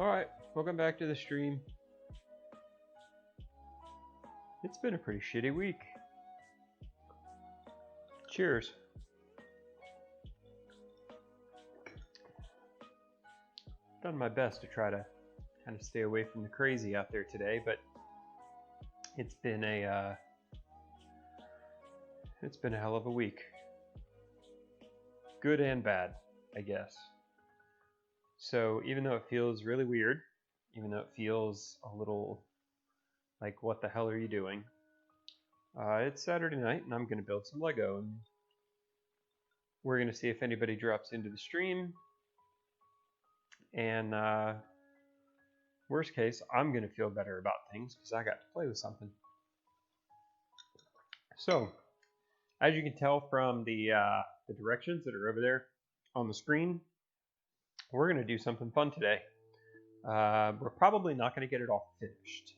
Alright, welcome back to the stream. It's been a pretty shitty week. Cheers. Done my best to try to kind of stay away from the crazy out there today, but it's been a hell of a week. Good and bad, I guess. So even though it feels really weird, even though it feels a little like what the hell are you doing, it's Saturday night and I'm going to build some Lego, and we're going to see if anybody drops into the stream, and worst case, I'm going to feel better about things because I got to play with something. So as you can tell from the directions that are over there on the screen, we're going to do something fun today. We're probably not going to get it all finished,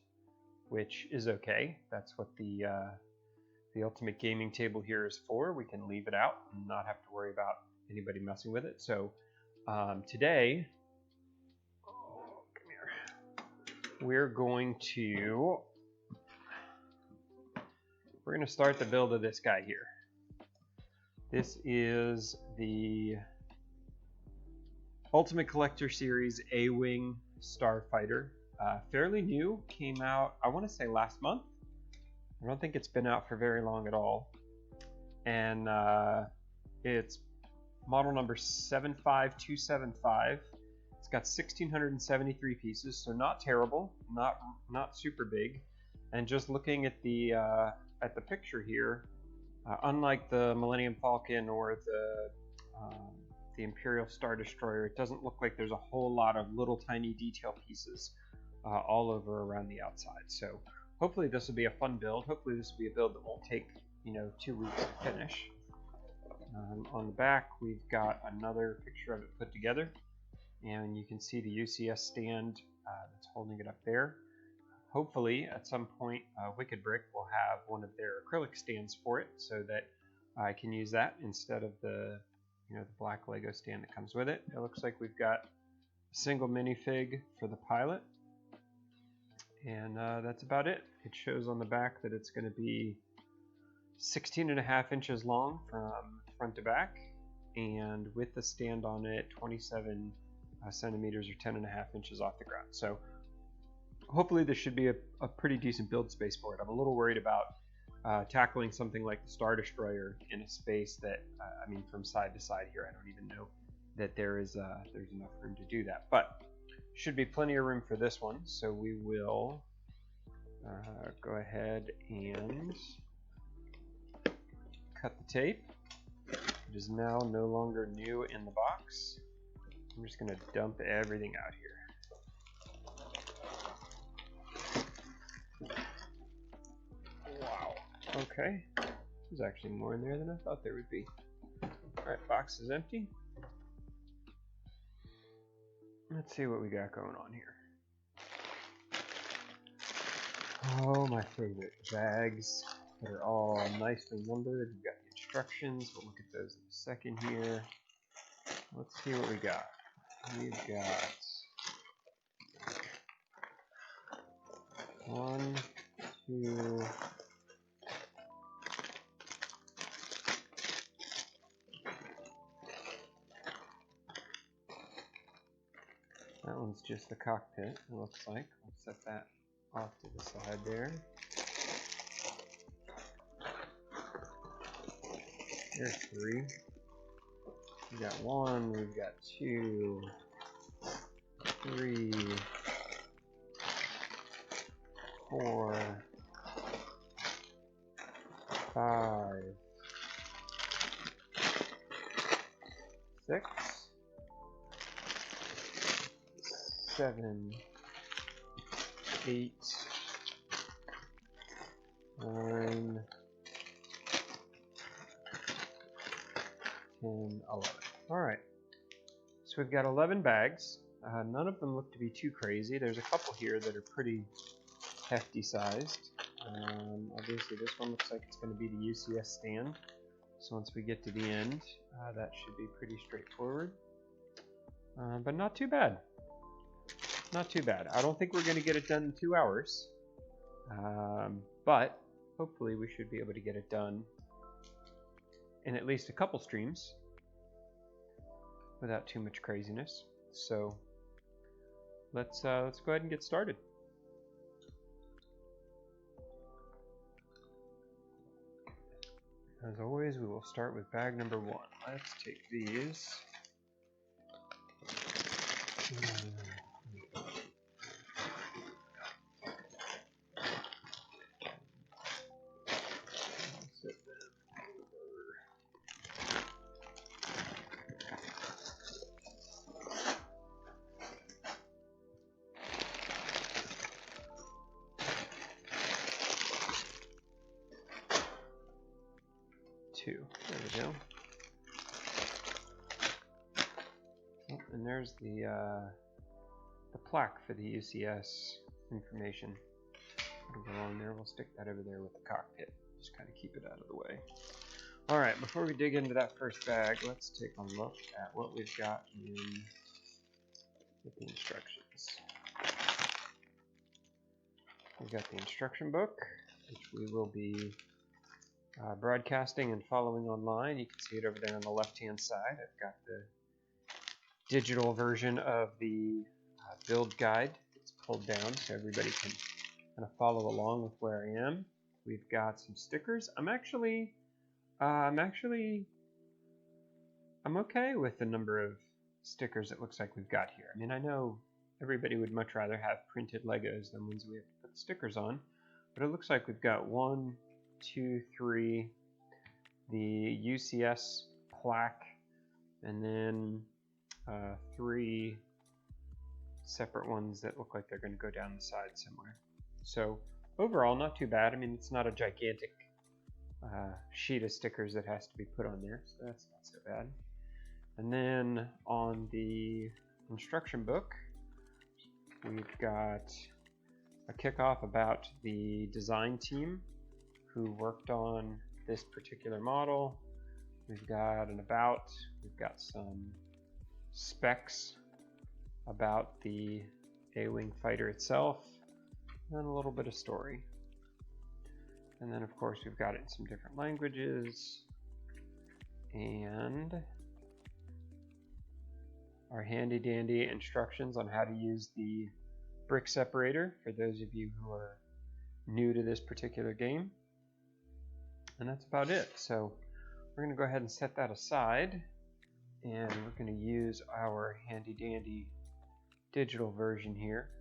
which is okay. That's what the ultimate gaming table here is for. We can leave it out and not have to worry about anybody messing with it. So today, come here. We're going to start the build of this guy here. This is the Ultimate Collector Series A-Wing Starfighter. Fairly new, came out, I want to say last month. I don't think it's been out for very long at all. And it's model number 75275. It's got 1,673 pieces, so not terrible, not super big. And just looking at the picture here, unlike the Millennium Falcon or the Imperial Star Destroyer, it doesn't look like there's a whole lot of little tiny detail pieces all over around the outside. So hopefully this will be a fun build. Hopefully this will be a build that won't take 2 weeks to finish. On the back we've got another picture of it put together, and you can see the UCS stand that's holding it up there. Hopefully at some point Wicked Brick will have one of their acrylic stands for it, so that I can use that instead of the the black Lego stand that comes with it. It looks like we've got a single minifig for the pilot, and that's about it. It shows on the back that it's going to be 16.5 inches long from front to back, and with the stand on it, 27 centimeters or 10.5 inches off the ground. So hopefully this should be a pretty decent build space for it. I'm a little worried about tackling something like the Star Destroyer in a space that, from side to side here, I don't even know that there's enough room to do that. But should be plenty of room for this one, so we will go ahead and cut the tape. It is now no longer new in the box. I'm just going to dump everything out here. Wow. Okay. There's actually more in there than I thought there would be. Alright, box is empty. Let's see what we got going on here. Oh, my favorite bags that are all nicely numbered. We've got the instructions. We'll look at those in a second here. Let's see what we got. We've got 1, 2, that one's just the cockpit, it looks like. I'll set that off to the side there. There's 3. We've got 1, we've got 2, 3, 4, 5, 6, 7, 8, 9, 10, 11. Alright, so we've got 11 bags. None of them look to be too crazy. There's a couple here that are pretty hefty sized. Obviously this one looks like it's going to be the UCS stand. So once we get to the end, that should be pretty straightforward. But not too bad. not too bad. I don't think we're going to get it done in 2 hours, but hopefully we should be able to get it done in at least a couple streams without too much craziness. So let's go ahead and get started. As always, we will start with bag number 1. Let's take these. There we go. Oh, and there's the plaque for the UCS information. It'll go on there. We'll stick that over there with the cockpit. Just kind of keep it out of the way. All right, before we dig into that first bag, let's take a look at what we've got in with the instructions. We've got the instruction book, which we will be broadcasting and following online. You can see it over there on the left-hand side. I've got the digital version of the build guide. It's pulled down so everybody can kind of follow along with where I am. We've got some stickers. I'm okay with the number of stickers it looks like we've got here. I mean, I know everybody would much rather have printed Legos than ones we have to put stickers on, but it looks like we've got 1, 2, 3, the UCS plaque, and then 3 separate ones that look like they're going to go down the side somewhere. So overall, not too bad. I mean, it's not a gigantic sheet of stickers that has to be put on there, so that's not so bad. And then on the instruction book, we've got a kickoff about the design team who worked on this particular model. We've got an about, we've got some specs about the A-Wing fighter itself, and a little bit of story. And then of course we've got it in some different languages, and our handy dandy instructions on how to use the brick separator for those of you who are new to this particular game. And that's about it. So we're going to go ahead and set that aside, and we're going to use our handy dandy digital version here.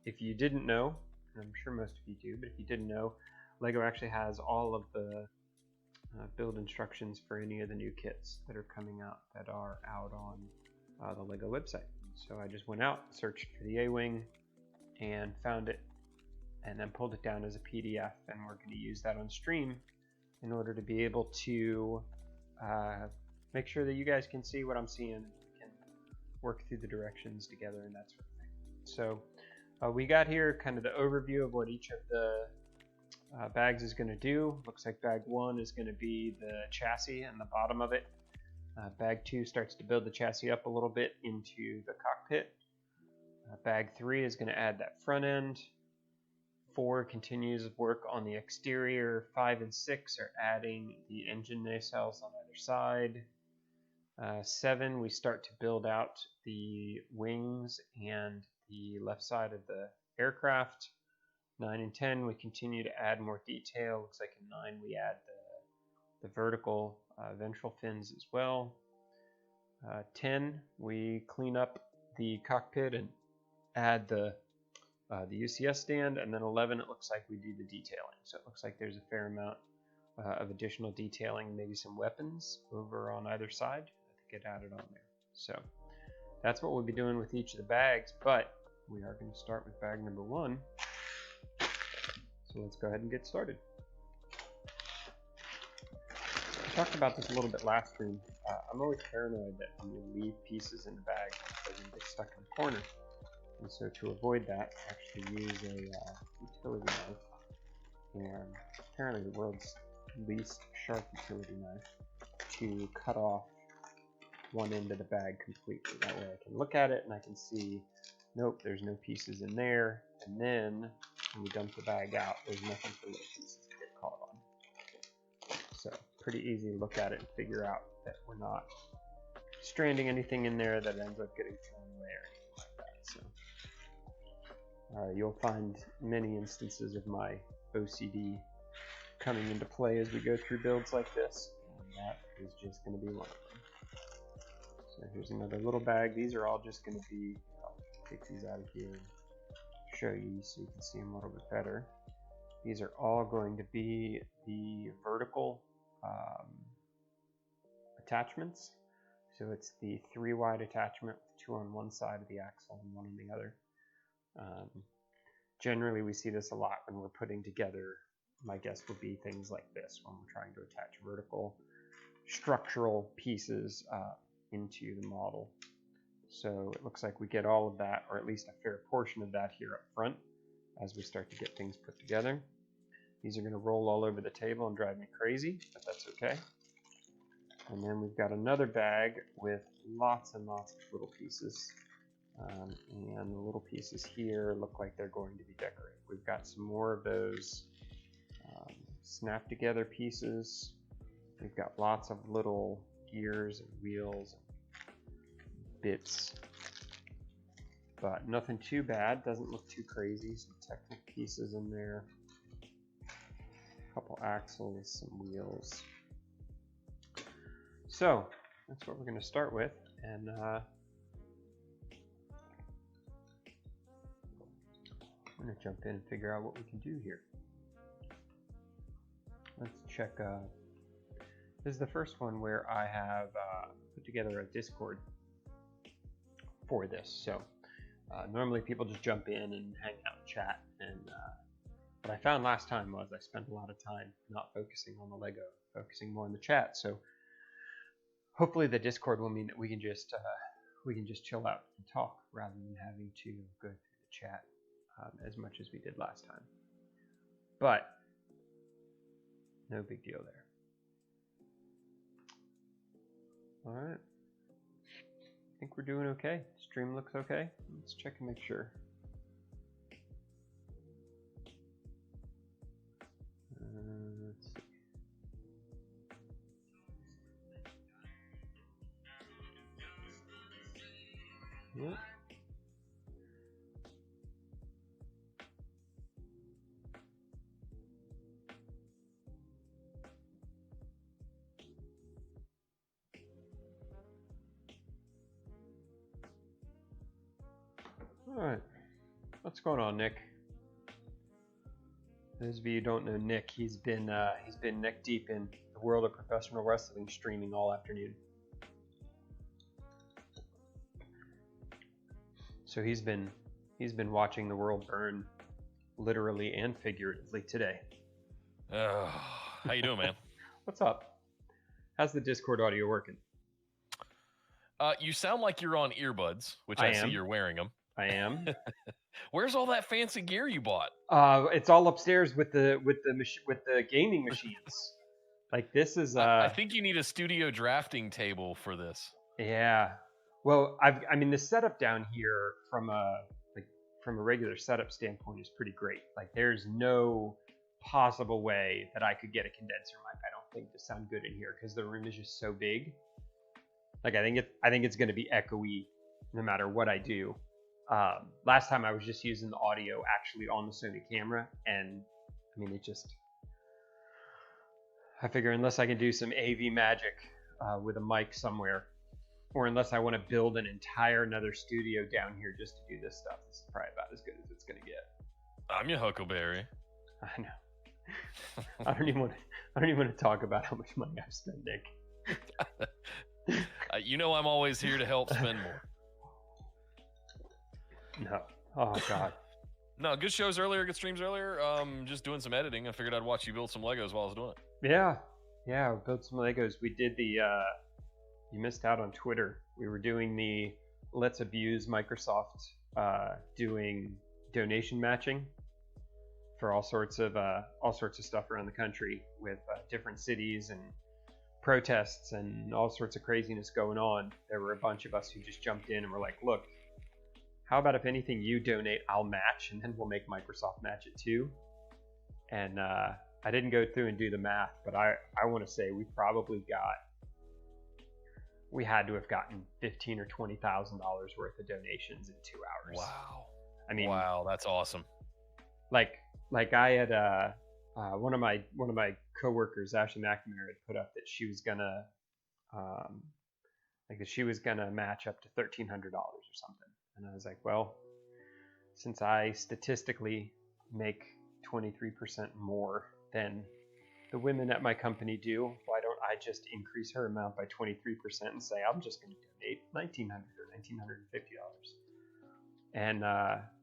If you didn't know, and I'm sure most of you do, but if you didn't know, Lego actually has all of the build instructions for any of the new kits that are coming out that are out on the Lego website. So I just went out, searched for the A-Wing, and found it, and then pulled it down as a PDF, and we're going to use that on stream in order to be able to make sure that you guys can see what I'm seeing, and we can work through the directions together and that sort of thing. So we got here kind of the overview of what each of the bags is going to do. Looks like bag 1 is going to be the chassis and the bottom of it. Bag 2 starts to build the chassis up a little bit into the cockpit. Bag 3 is going to add that front end. 4 continues work on the exterior. 5 and 6 are adding the engine nacelles on either side. 7, we start to build out the wings and the left side of the aircraft. 9 and 10, we continue to add more detail. Looks like in 9 we add the vertical ventral fins as well. 10, we clean up the cockpit and add the UCS stand, and then 11, it looks like we do the detailing. So it looks like there's a fair amount of additional detailing, maybe some weapons over on either side to get added on there. So that's what we'll be doing with each of the bags, but we are going to start with bag number 1. So let's go ahead and get started. I talked about this a little bit last stream. I'm always paranoid that when you leave pieces in the bag, they're going to get stuck in the corner. And so to avoid that, I actually use a utility knife, and apparently the world's least sharp utility knife, to cut off one end of the bag completely. That way I can look at it and I can see Nope, there's no pieces in there. And then when we dump the bag out, there's nothing for those pieces to get caught on. So pretty easy to look at it and figure out that we're not stranding anything in there that ends up getting thrown away or anything like that. So you'll find many instances of my OCD coming into play as we go through builds like this, and that is just going to be one of them. So here's another little bag. These are all just going to be, I'll take these out of here and show you so you can see them a little bit better. These are all going to be the vertical attachments. So it's the 3 wide attachment with 2 on one side of the axle and 1 on the other. Generally we see this a lot when we're putting together, my guess would be things like this, when we're trying to attach vertical structural pieces into the model. So it looks like we get all of that, or at least a fair portion of that here up front as we start to get things put together. These are going to roll all over the table and drive me crazy, but that's okay. And then we've got another bag with lots and lots of little pieces. And the little pieces here look like they're going to be decorated. We've got some more of those snap together pieces. We've got lots of little gears and wheels and bits, but nothing too bad. Doesn't look too crazy. Some Technic pieces in there, a couple axles, some wheels. So that's what we're going to start with, and I'm going to jump in and figure out what we can do here. Let's check. This is the first one where I have put together a Discord for this. So normally people just jump in and hang out and chat. And what I found last time was I spent a lot of time not focusing on the Lego, focusing more on the chat. So hopefully the Discord will mean that we can just chill out and talk rather than having to go through the chat as much as we did last time. But no big deal there. All right. I think we're doing okay. Stream looks okay. Let's check and make sure. Let's see. Yep. All right, what's going on, Nick? Those of you who don't know Nick, he's been neck deep in the world of professional wrestling, streaming all afternoon. So he's been watching the world burn, literally and figuratively today. How you doing, man? What's up? How's the Discord audio working? You sound like you're on earbuds, which I see you're wearing them. I am. Where's all that fancy gear you bought? It's all upstairs with the gaming machines. Like this is. I think you need a studio drafting table for this. Yeah. Well, I mean, the setup down here from a regular setup standpoint is pretty great. Like, there's no possible way that I could get a condenser mic, I don't think, to sound good in here because the room is just so big. Like, I think it's going to be echoey no matter what I do. Last time I was just using the audio actually on the Sony camera, and I mean, I figure unless I can do some AV magic with a mic somewhere, or unless I want to build an entire another studio down here just to do this stuff, this is probably about as good as it's going to get. I'm your huckleberry. I know. I don't even want to talk about how much money I've spent, Nick. You know I'm always here to help spend more. No. Oh, God. No, good shows earlier, good streams earlier. Just doing some editing. I figured I'd watch you build some Legos while I was doing it. Yeah, build some Legos. We did the, you missed out on Twitter. We were doing the Let's Abuse Microsoft doing donation matching for all sorts of stuff around the country with different cities and protests and all sorts of craziness going on. There were a bunch of us who just jumped in and were like, look, how about if anything you donate, I'll match, and then we'll make Microsoft match it too. And I didn't go through and do the math, but I want to say we had to have gotten $15,000 or $20,000 worth of donations in 2 hours. Wow. I mean, wow, that's awesome. Like I had one of my coworkers, Ashley McNamara, had put up that she was gonna match up to $1,300 or something, and I was like, well, since I statistically make 23% more than the women at my company do, why don't I just increase her amount by 23% and say I'm just going to donate $1,900 or $1,950? And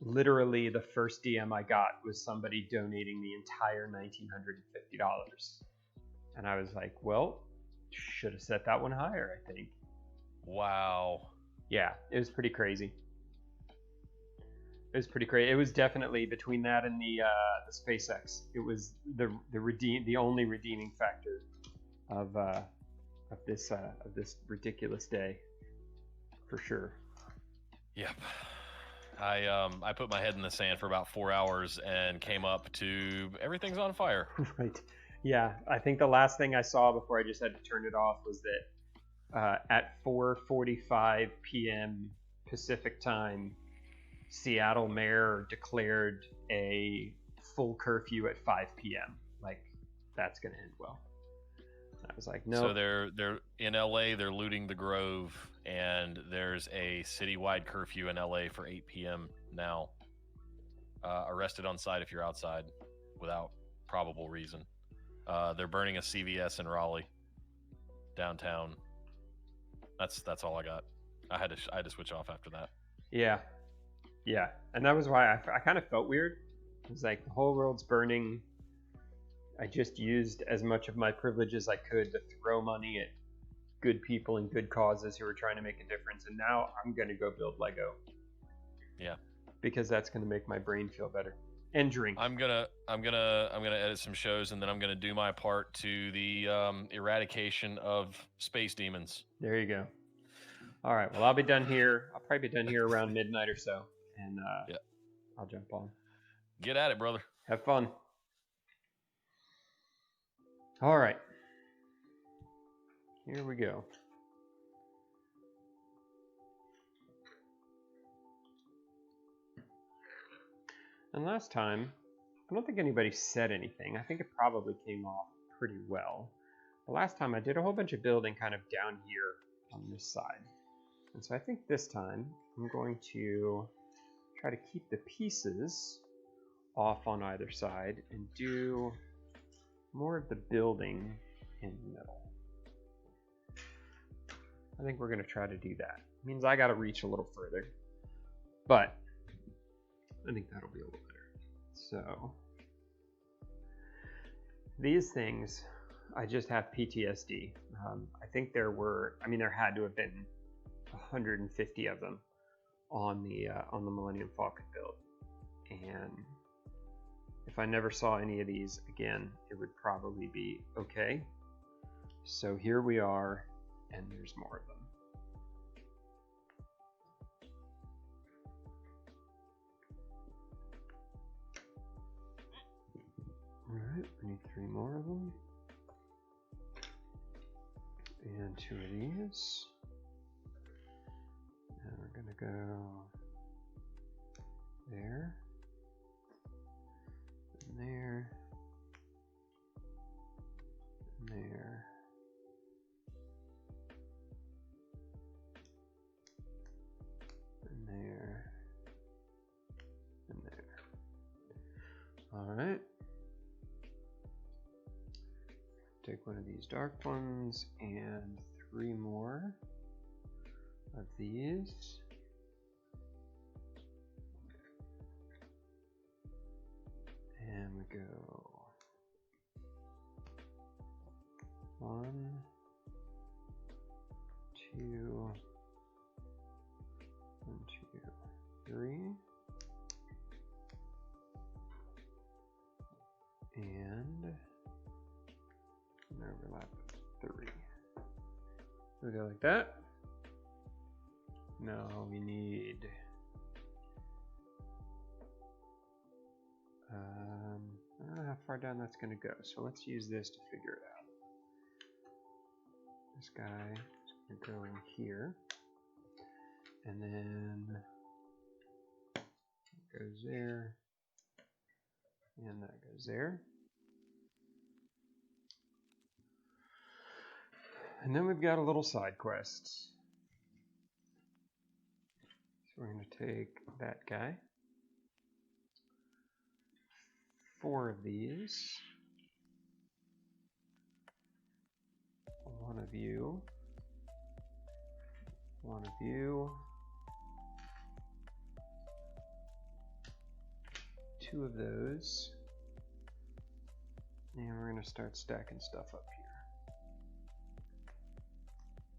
literally the first DM I got was somebody donating the entire $1,950. And I was like, well, should have set that one higher, I think. Wow. Yeah, it was pretty crazy. It was pretty crazy. It was definitely between that and the SpaceX. It was the only redeeming factor of this ridiculous day, for sure. Yep. I put my head in the sand for about 4 hours and came up to everything's on fire. Right. Yeah. I think the last thing I saw before I just had to turn it off was that at 4:45 p.m. Pacific time, Seattle mayor declared a full curfew at 5 p.m. Like, that's gonna end well. I was like, no. So they're in LA. They're looting the Grove, and there's a citywide curfew in LA for 8 p.m. now. Arrested on site if you're outside without probable reason. They're burning a CVS in Raleigh, downtown. That's all I got. I had to switch off after that. Yeah, and that was why I kind of felt weird. It was like the whole world's burning. I just used as much of my privilege as I could to throw money at good people and good causes who were trying to make a difference, and now I'm gonna go build Lego. Yeah, because that's gonna make my brain feel better. And drink. I'm gonna edit some shows, and then I'm gonna do my part to the eradication of space demons. There you go. All right. Well, I'll be done here. I'll probably be done here around midnight or so, and yeah, I'll jump on. Get at it, brother. Have fun. All right. Here we go. And last time, I don't think anybody said anything. I think it probably came off pretty well. The last time I did a whole bunch of building kind of down here on this side. And so I think this time I'm going to try to keep the pieces off on either side and do more of the building in the middle. I think we're going to try to do that. It means I got to reach a little further, but I think that'll be a little better. So these things, I just have PTSD. I think there had to have been 150 of them on the Millennium Falcon build, and if I never saw any of these again, it would probably be okay. So here we are, and there's more of them. Alright, we need 3 more of them. And 2 of these. And we're gonna go there. And there. And there. And there. And there. Alright. Take one of these dark ones and 3 more of these. And we go 1, 2, 1, 2, 3. And overlap 3. We go like that. Now we need far down that's going to go. So let's use this to figure it out. This guy is going to go in here, and then it goes there, and that goes there. And then we've got a little side quest. So we're going to take that guy, 4 of these, 1 of you, 1 of you, 2 of those, and we're going to start stacking stuff up here.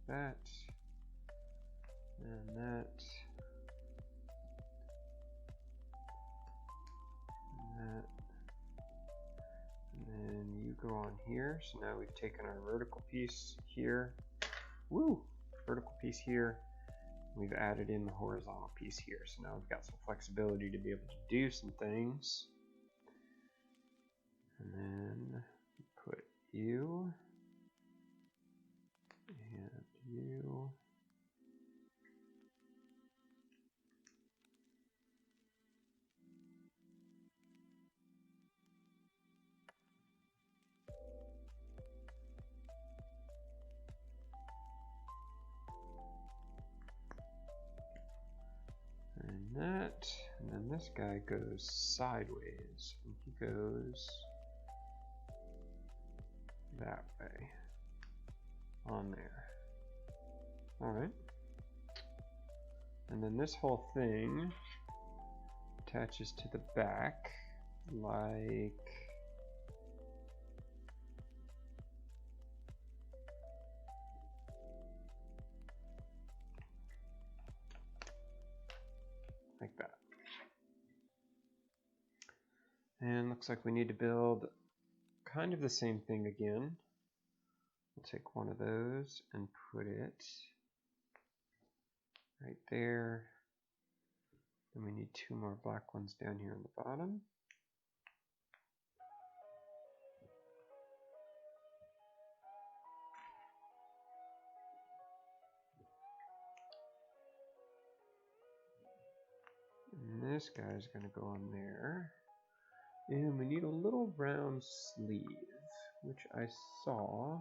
That, and that, and that, and then you go on here. So now we've taken our vertical piece here, woo, vertical piece here, we've added in the horizontal piece here. So now we've got some flexibility to be able to do some things. And then put you and you. And that, and then this guy goes sideways, and he goes that way on there. Alright. And then this whole thing attaches to the back like that. And looks like we need to build kind of the same thing again. We'll take one of those and put it right there. Then we need 2 more black ones down here on the bottom. And this guy's going to go on there. And we need a little round sleeve, which I saw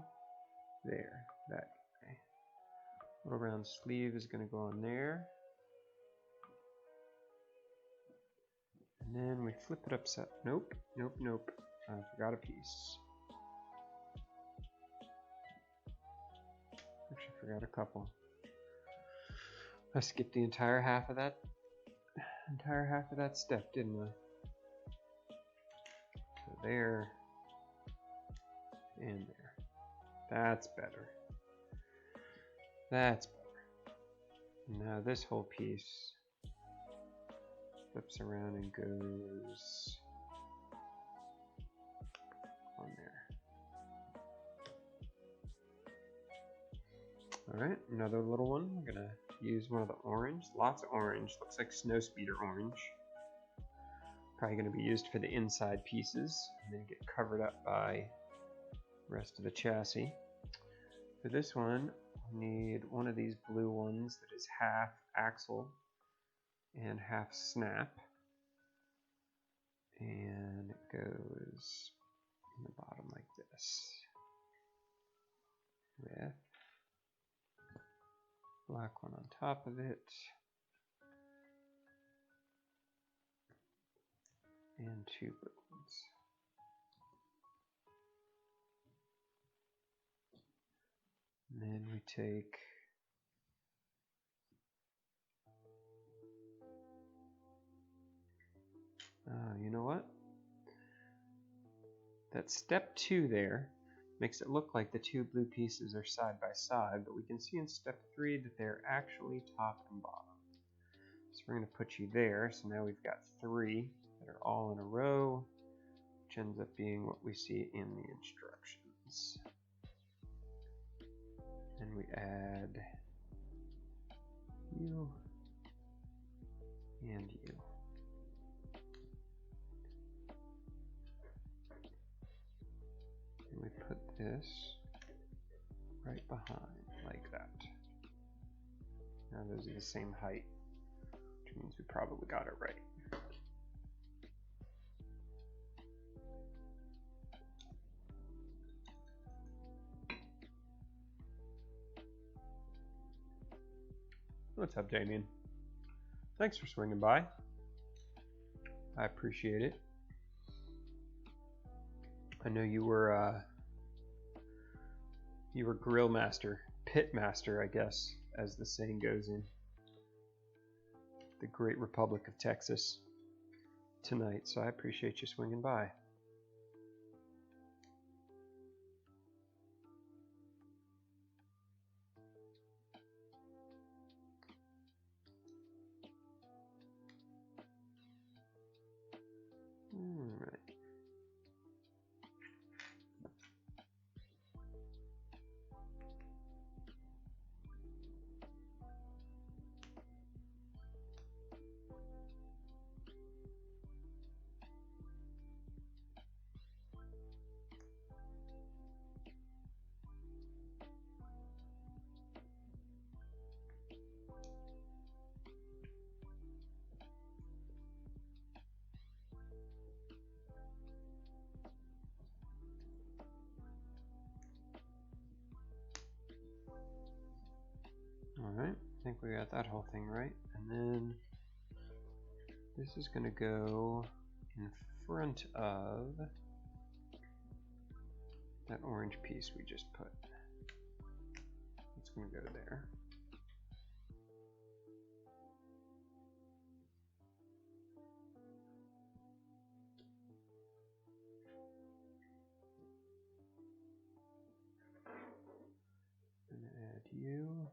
there, that guy. Little round sleeve is going to go on there. And then we flip it upside. Nope, nope, nope. I forgot a piece. Actually, I forgot a couple. I skipped the entire half of that step, didn't I? So there and there. That's better. That's better. Now this whole piece flips around and goes on there. Alright, another little one. I'm gonna use one of the orange. Lots of orange. Looks like snow speeder orange. Probably going to be used for the inside pieces and then get covered up by the rest of the chassis. For this one, we need one of these blue ones that is half axle and half snap. And it goes in the bottom like this. With black one on top of it. And 2 blue ones. And then we take you know what? That step 2 there makes it look like the 2 blue pieces are side by side, but we can see in step 3 that they're actually top and bottom. So we're going to put you there. So now we've got 3 that are all in a row, which ends up being what we see in the instructions. And we add you and you. this right behind, like that. Now those are the same height, which means we probably got it right. What's up, Damien? Thanks for swinging by. I appreciate it. I know you were grill master, pit master, I guess, as the saying goes in the great Republic of Texas tonight, so I appreciate you swinging by. Alright, I think we got that whole thing right. And then this is going to go in front of that orange piece we just put. It's going to go there. I'm going to add you.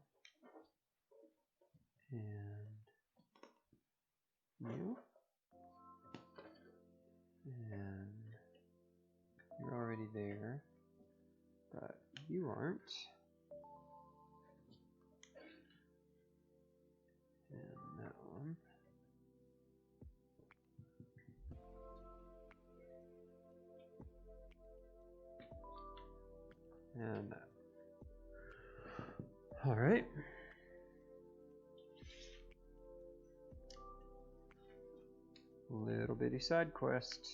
And you, and you're already there, but you aren't, and that one, and that. All right. Little bitty side quest.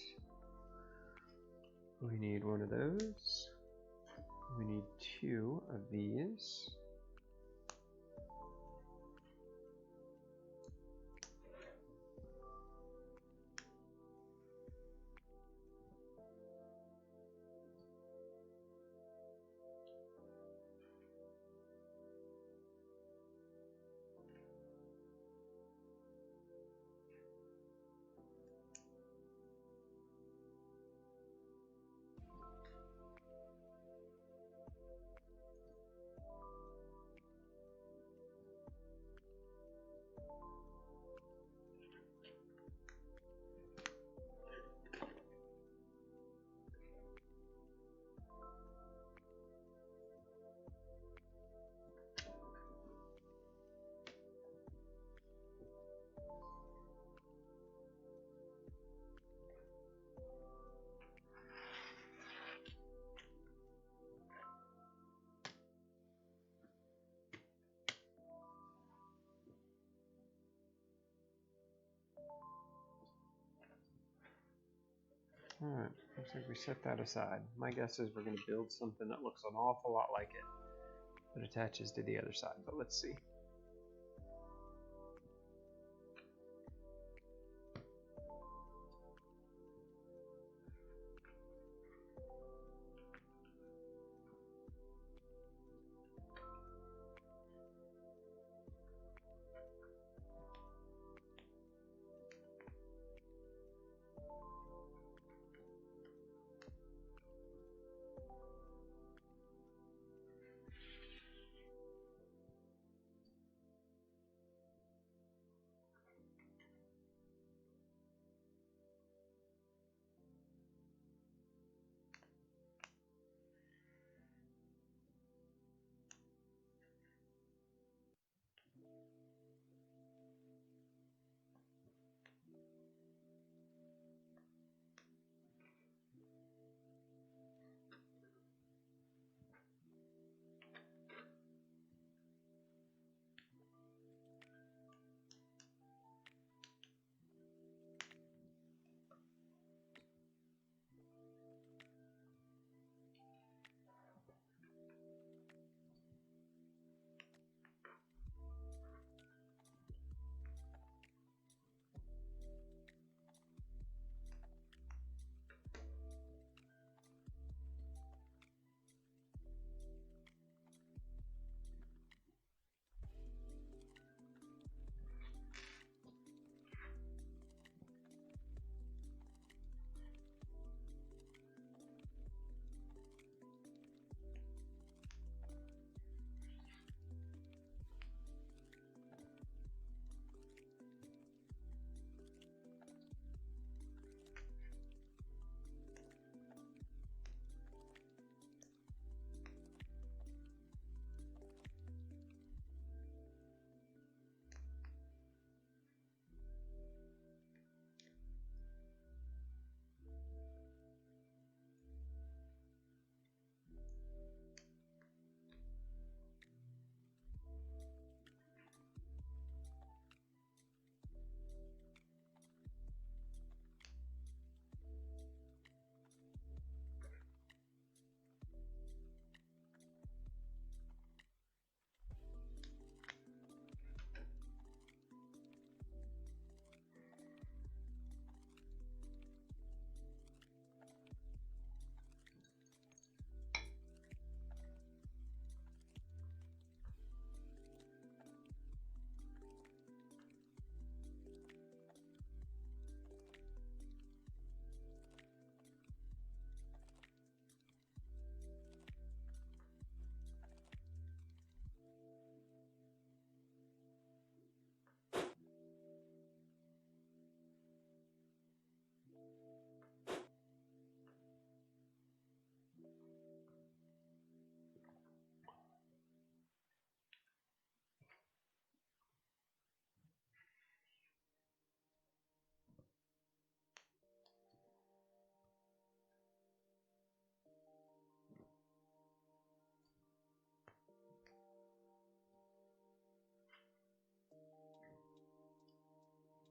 We need one of those. We need 2 of these. Alright, looks like we set that aside. My guess is we're going to build something that looks an awful lot like it, that attaches to the other side, but let's see.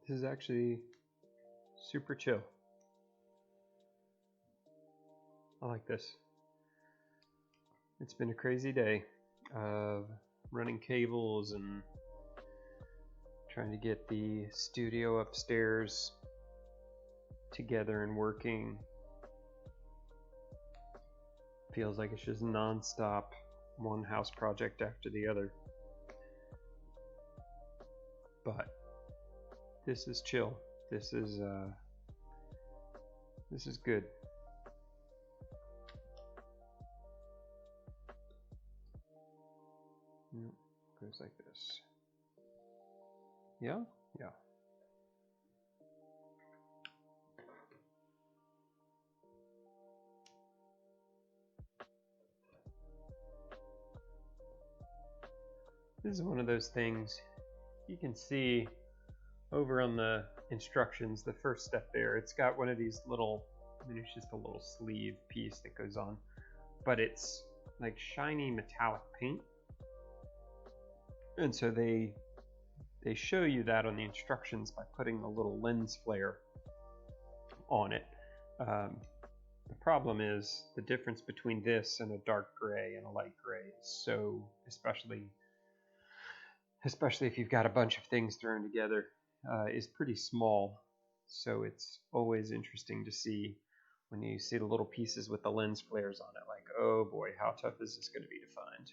This is actually super chill. I like this. It's been a crazy day of running cables and trying to get the studio upstairs together and working. Feels like it's just non-stop, one house project after the other. But this is chill. This is good. Yep, goes like this. Yeah? Yeah. This is one of those things you can see over on the instructions, the first step there. It's got one of these little, I mean, it's just a little sleeve piece that goes on, but it's like shiny metallic paint. And so they show you that on the instructions by putting a little lens flare on it. The problem is the difference between this and a dark gray and a light gray is so, especially if you've got a bunch of things thrown together, is pretty small. So it's always interesting to see when you see the little pieces with the lens flares on it, like, oh boy, how tough is this going to be to find?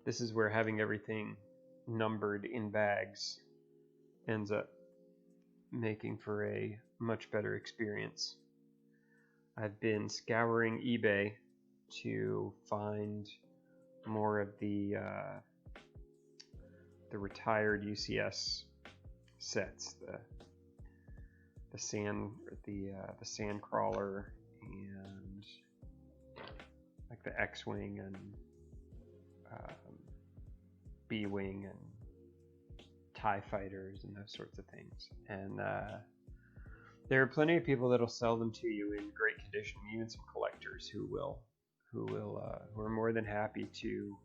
This is where having everything numbered in bags ends up making for a much better experience. I've been scouring eBay to find more of the retired UCS sets, the sand crawler and like the X-Wing and B-Wing and TIE fighters and those sorts of things. And there are plenty of people that'll sell them to you in great condition, even some collectors who are more than happy to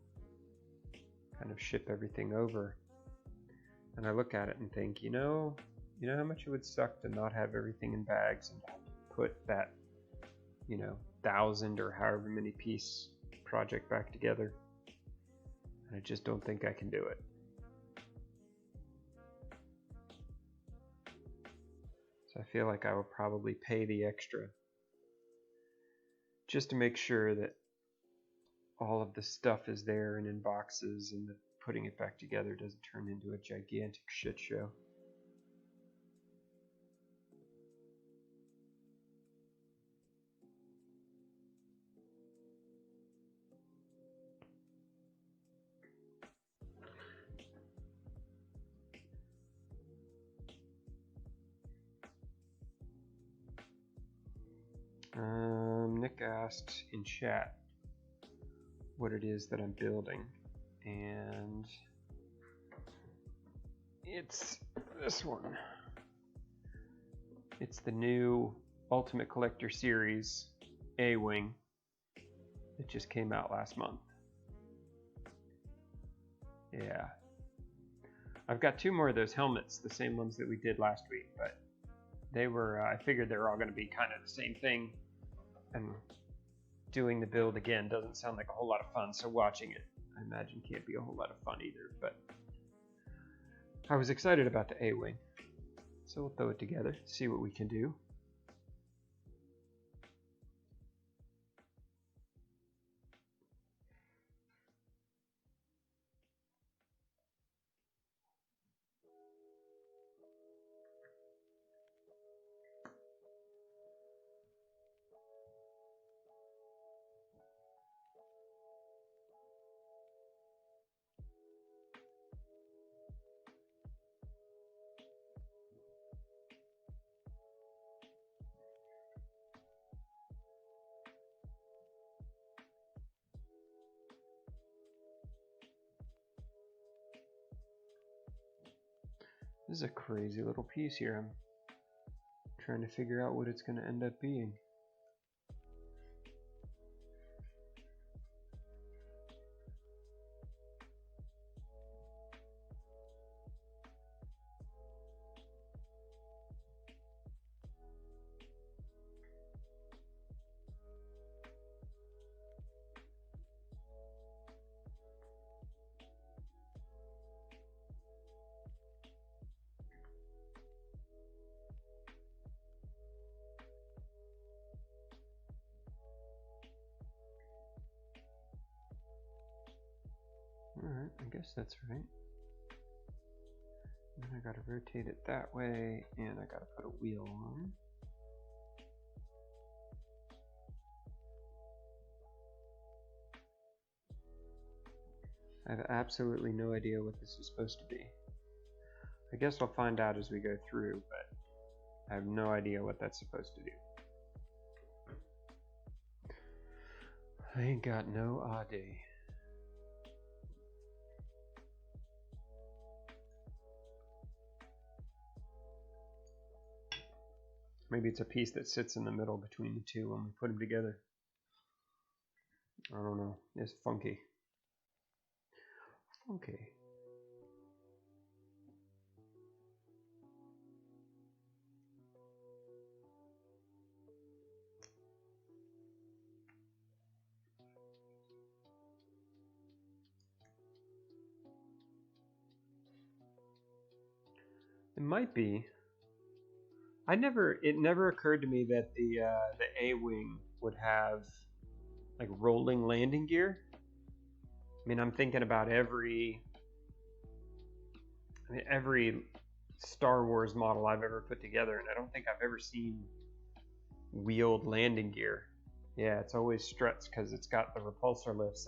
kind of ship everything over. And I look at it and think, you know how much it would suck to not have everything in bags and put that, 1,000 or however many piece project back together. And I just don't think I can do it. So I feel like I will probably pay the extra just to make sure that all of the stuff is there and in boxes, and that putting it back together doesn't turn into a gigantic shit show. Nick asked in chat what it is that I'm building, and it's this one. It's the new Ultimate Collector Series A-Wing that just came out last month. Yeah. I've got two more of those helmets, the same ones that we did last week, but they were, I figured they were all going to be kind of the same thing, and doing the build again doesn't sound like a whole lot of fun, so watching it, I imagine, can't be a whole lot of fun either, but I was excited about the A-Wing, so we'll throw it together, see what we can do. This is a crazy little piece here. I'm trying to figure out what it's going to end up being. Yes, that's right. Then I gotta rotate it that way, and I gotta put a wheel on. I have absolutely no idea what this is supposed to be. I guess I'll find out as we go through, but I have no idea what that's supposed to do. I ain't got no idea. Maybe it's a piece that sits in the middle between the two when we put them together. I don't know. It's funky. Funky. It might be. It never occurred to me that the A-Wing would have like rolling landing gear. I mean, I'm thinking about every Star Wars model I've ever put together, and I don't think I've ever seen wheeled landing gear. Yeah, it's always struts because it's got the repulsor lifts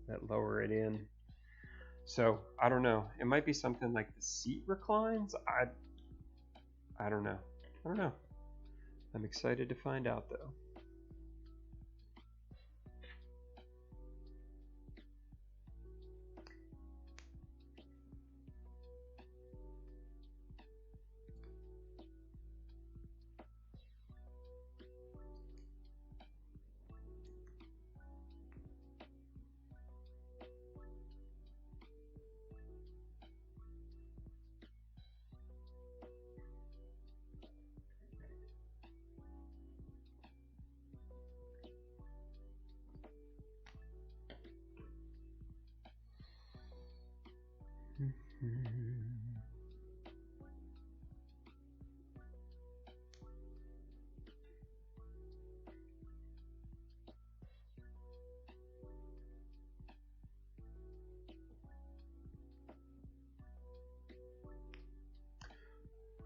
that lower it in. So I don't know. It might be something like the seat reclines. I don't know. I don't know. I'm excited to find out though.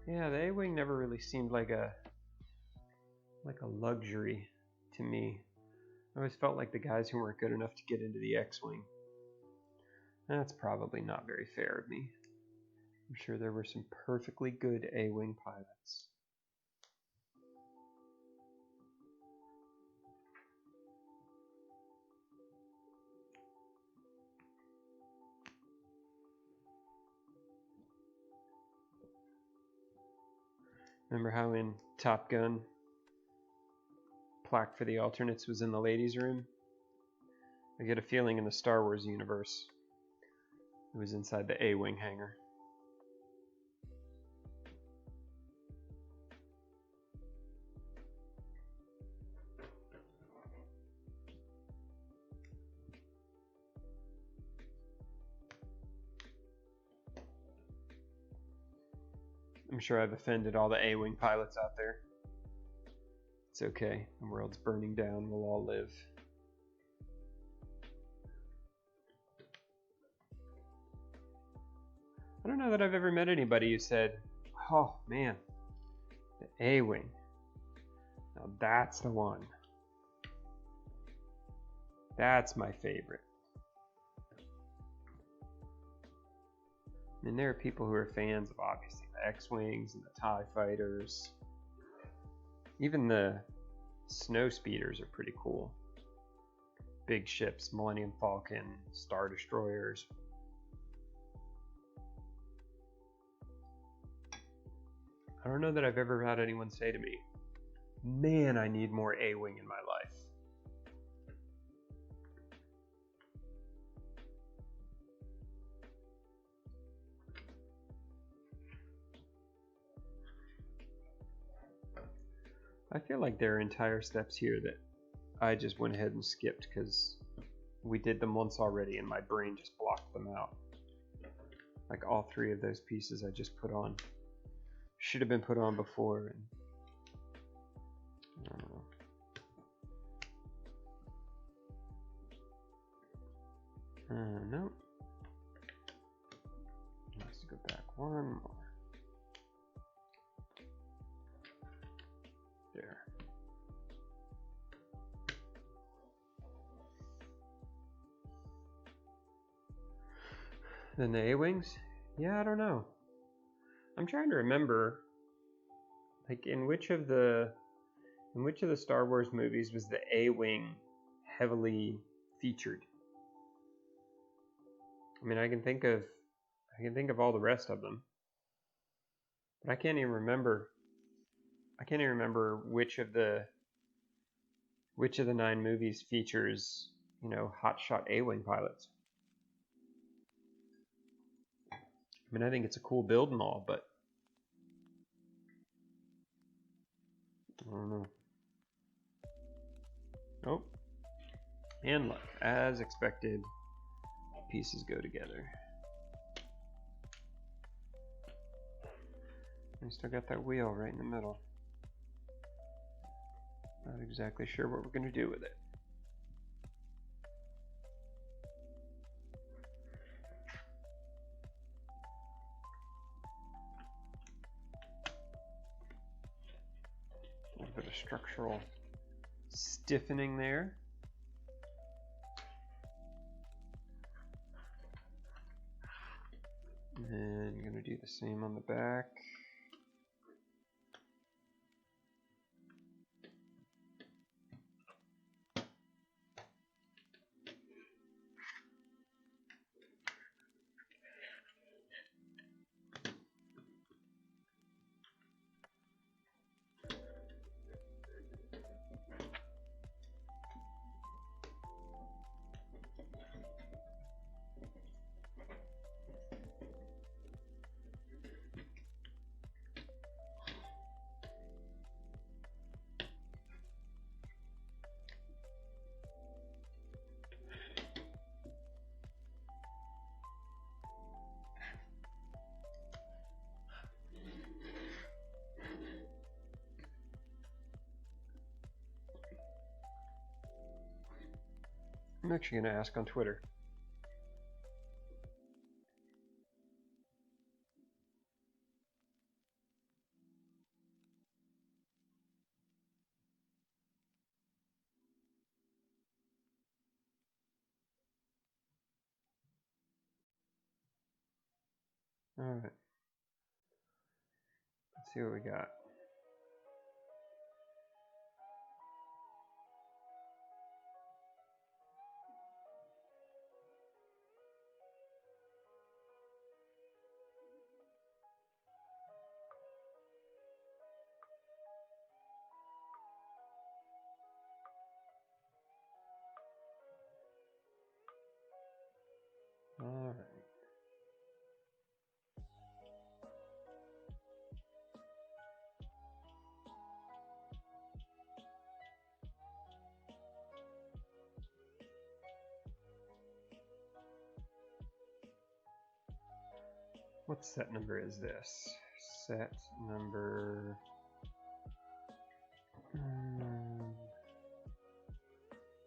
Yeah, the A-Wing never really seemed like a luxury to me. I always felt like the guys who weren't good enough to get into the X-Wing. That's probably not very fair of me. I'm sure there were some perfectly good A-Wing pilots. Remember how in Top Gun, plaque for the alternates was in the ladies' room? I get a feeling in the Star Wars universe, it was inside the A-Wing hangar. I'm sure I've offended all the A-Wing pilots out there. It's okay. The world's burning down. We'll all live. I don't know that I've ever met anybody who said, oh man, the A-Wing. Now that's the one. That's my favorite. I mean, there are people who are fans of obviously the X-Wings and the TIE Fighters. Even the snow speeders are pretty cool. Big ships, Millennium Falcon, Star Destroyers. I don't know that I've ever had anyone say to me, man, I need more A-Wing in my life. I feel like there are entire steps here that I just went ahead and skipped because we did them once already and my brain just blocked them out. Like all three of those pieces I just put on. Should have been put on before. And I don't know. No. One more. There. Then the A-Wings? Yeah, I don't know. I'm trying to remember, like, in which of the Star Wars movies was the A-Wing heavily featured? I mean, I can think of all the rest of them, but I can't even remember. I can't even remember which of the 9 movies features, you know, hotshot A-Wing pilots. I mean, I think it's a cool build and all, but I don't know. Oh, and look, as expected, pieces go together. I still got that wheel right in the middle. Not exactly sure what we're going to do with it. A little bit of structural stiffening there. And then you're going to do the same on the back. I'm actually going to ask on Twitter. All right. Let's see what we got. All right. What set number is this? Set number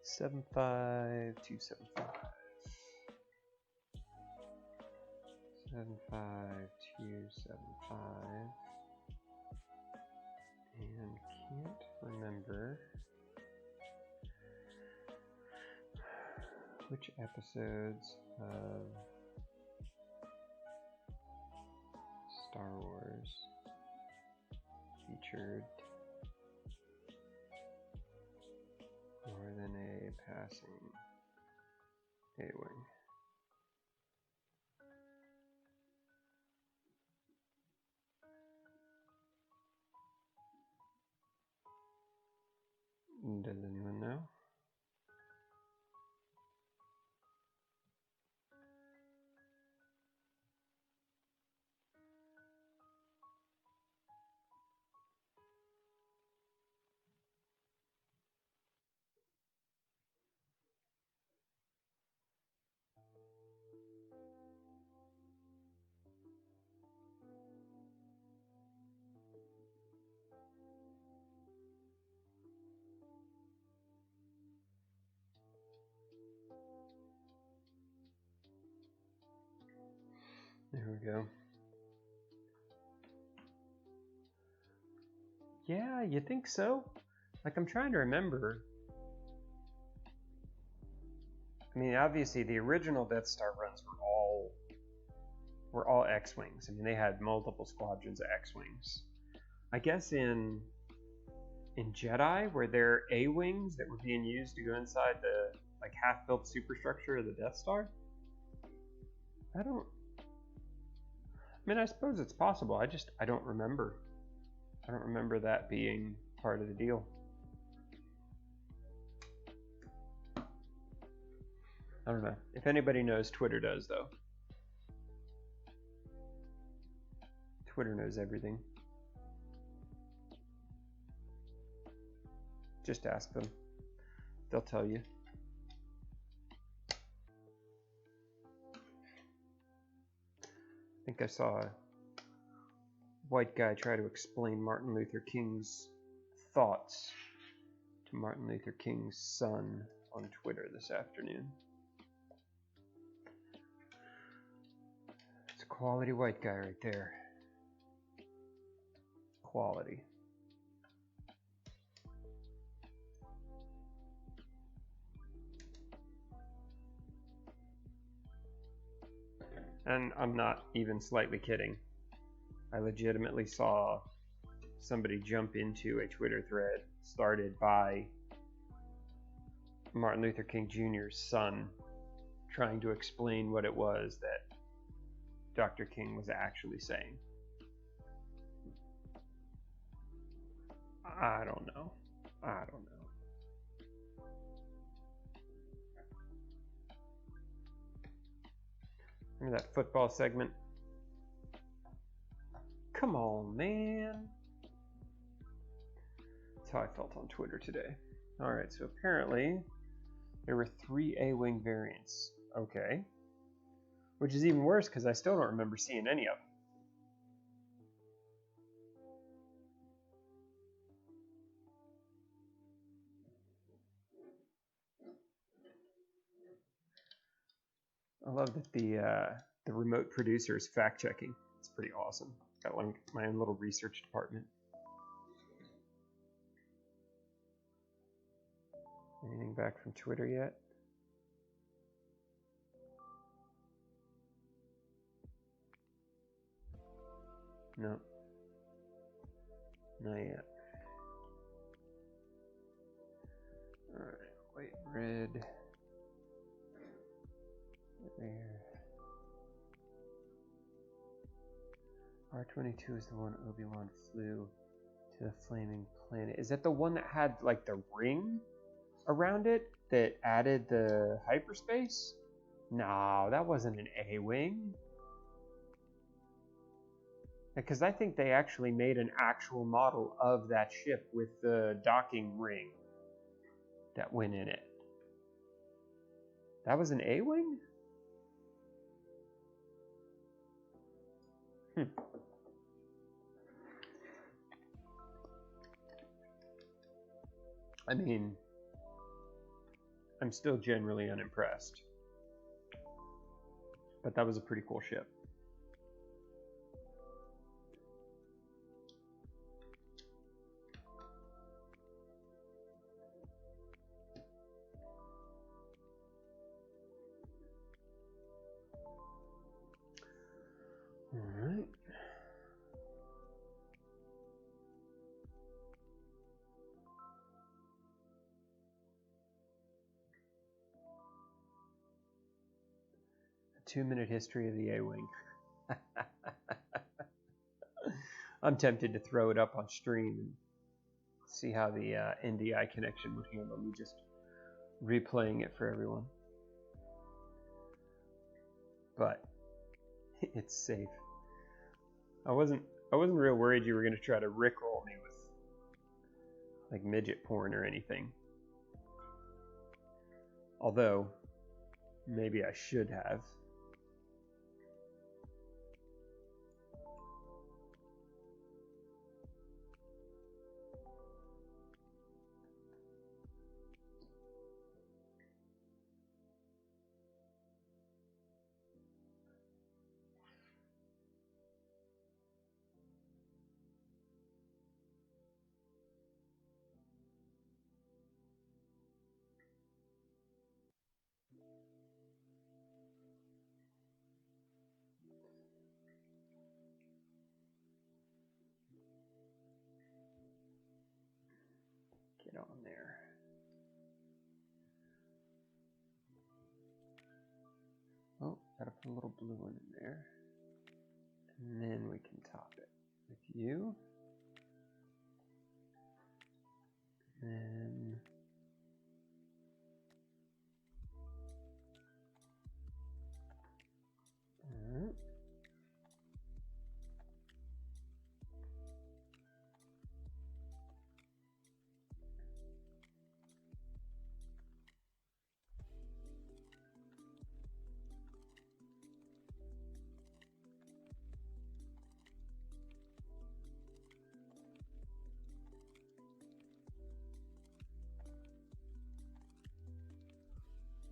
75275. 75275. And can't remember which episodes of Star Wars featured more than a passing A-Wing. Does anyone know? There we go. Yeah, you think so? Like, I'm trying to remember. I mean, obviously, the original Death Star runs were all X-wings. I mean, they had multiple squadrons of X-wings. I guess in Jedi, were there A-wings that were being used to go inside the like half-built superstructure of the Death Star? I mean, I suppose it's possible. I don't remember. I don't remember that being part of the deal. I don't know. If anybody knows, Twitter does, though. Twitter knows everything. Just ask them. They'll tell you. I think I saw a white guy try to explain Martin Luther King's thoughts to Martin Luther King's son on Twitter this afternoon. It's a quality white guy right there. Quality. And I'm not even slightly kidding. I legitimately saw somebody jump into a Twitter thread started by Martin Luther King Jr.'s son trying to explain what it was that Dr. King was actually saying. I don't know. Remember that football segment? Come on, man. That's how I felt on Twitter today. Alright, so apparently there were 3 A-Wing variants. Okay. Which is even worse because I still don't remember seeing any of them. I love that the remote producer is fact checking. It's pretty awesome. Got my own little research department. Anything back from Twitter yet? No. Not yet. Alright, white, red. There. R-22 is the one Obi-Wan flew to the flaming planet. Is that the one that had like the ring around it that added the hyperspace? No, that wasn't an A-Wing. Because I think they actually made an actual model of that ship with the docking ring that went in it. That was an A-Wing? I mean, I'm still generally unimpressed. But that was a pretty cool ship. All right. A 2-minute history of the A-Wing. I'm tempted to throw it up on stream and see how the NDI connection would handle me just replaying it for everyone. But it's safe. I wasn't real worried you were going to try to rickroll me with like midget porn or anything. Although maybe I should have. Gotta put a little blue one in there. And then we can top it with you. And alright.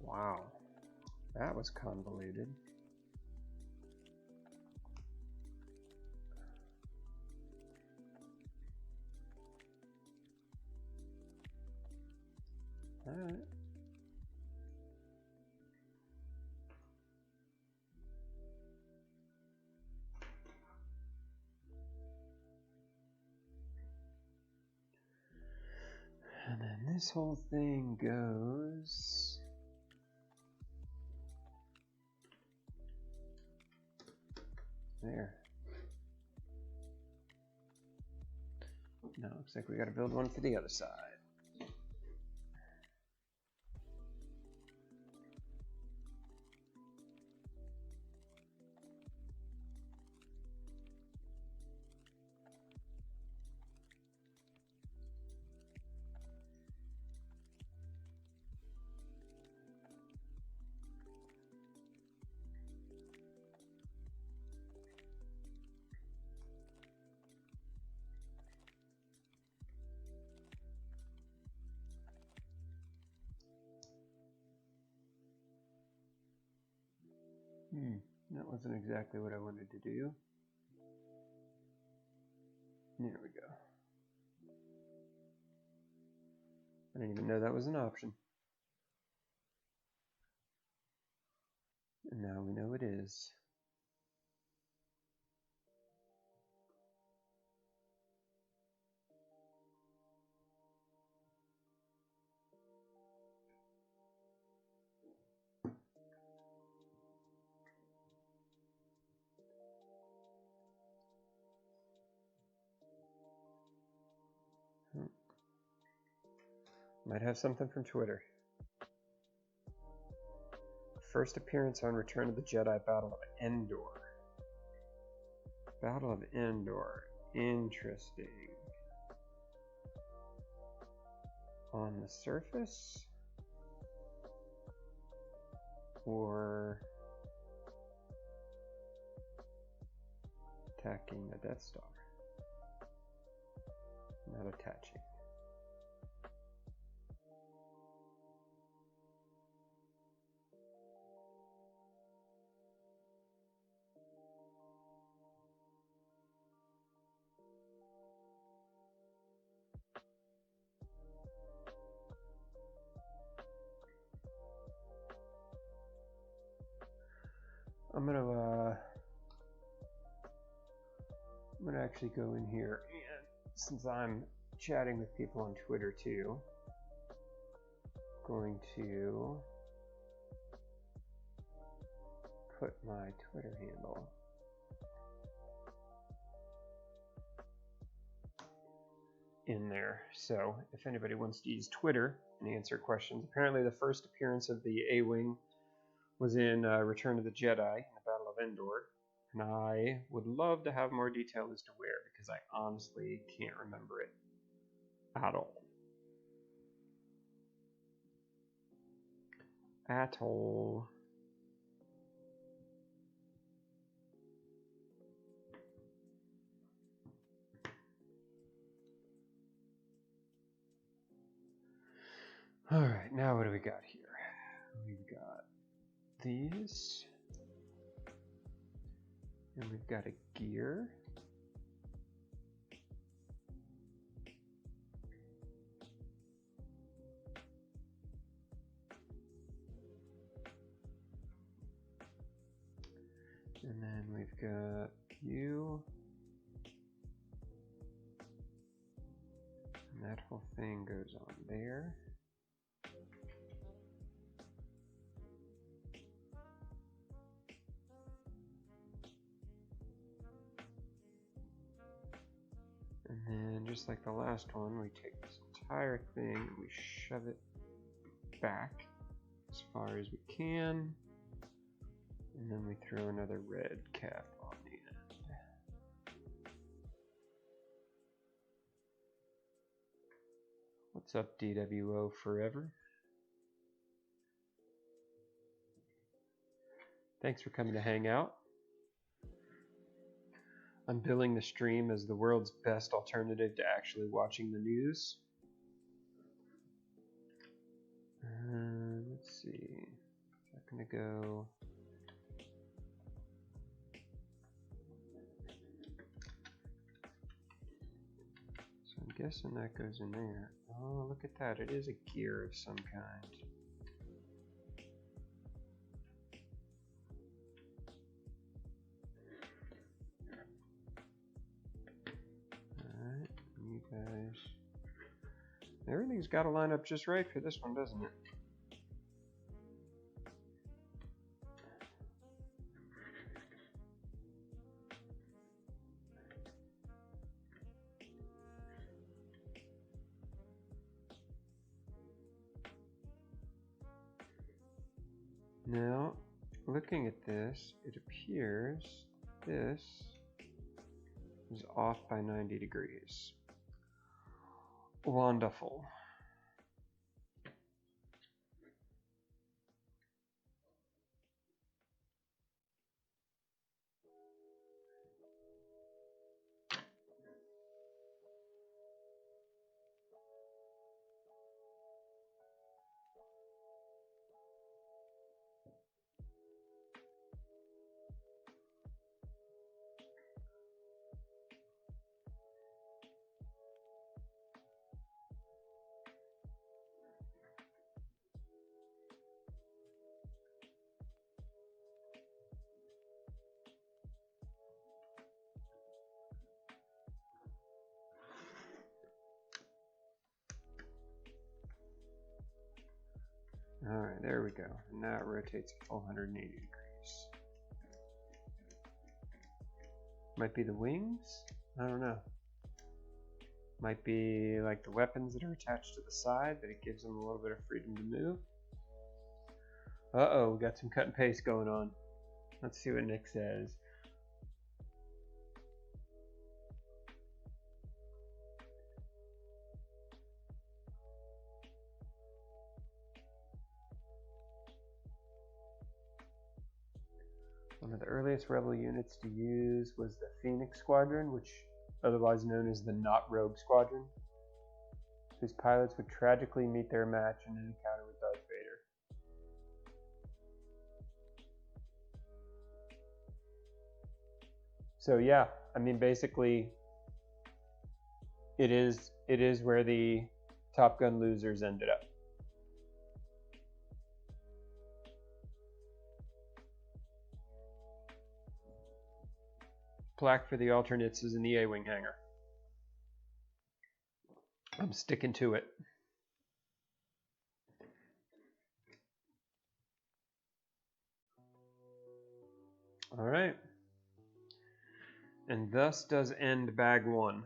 Wow, that was convoluted. All right. And then this whole thing goes there. Now looks like we got to build one for the other side. That wasn't exactly what I wanted to do. There we go. I didn't even know that was an option. And now we know it is. Might have something from Twitter. First appearance on Return of the Jedi, Battle of Endor. Battle of Endor. Interesting. On the surface? Or attacking the Death Star? Not attaching. I'm gonna actually go in here, and since I'm chatting with people on Twitter too, going to put my Twitter handle in there. So if anybody wants to use Twitter and answer questions, apparently the first appearance of the A-Wing was in Return of the Jedi, in the Battle of Endor, and I would love to have more detail as to where, because I honestly can't remember it at all. At all. All right, now what do we got here? We've got these, and we've got a gear. And then we've got you. And that whole thing goes on there. And then just like the last one, we take this entire thing and we shove it back as far as we can. And then we throw another red cap on the end. What's up, DWO Forever? Thanks for coming to hang out. I'm billing the stream as the world's best alternative to actually watching the news. Let's see. Is that going to go? So I'm guessing that goes in there. Oh, look at that. It is a gear of some kind. You guys, everything's got to line up just right for this one, doesn't it? Now, looking at this, it appears this is off by 90 degrees. Wonderful. Alright, there we go. And now it rotates a full 180 degrees. Might be the wings? I don't know. Might be like the weapons that are attached to the side, that it gives them a little bit of freedom to move. Uh-oh, we got some cut and paste going on. Let's see what Nick says. One of the earliest rebel units to use was the Phoenix Squadron, which otherwise known as the Not Rogue Squadron, whose pilots would tragically meet their match in an encounter with Darth Vader. So yeah, I mean basically it is where the Top Gun losers ended up. Plaque for the alternates is in the A-Wing hangar. I'm sticking to it. All right. And thus does end bag one.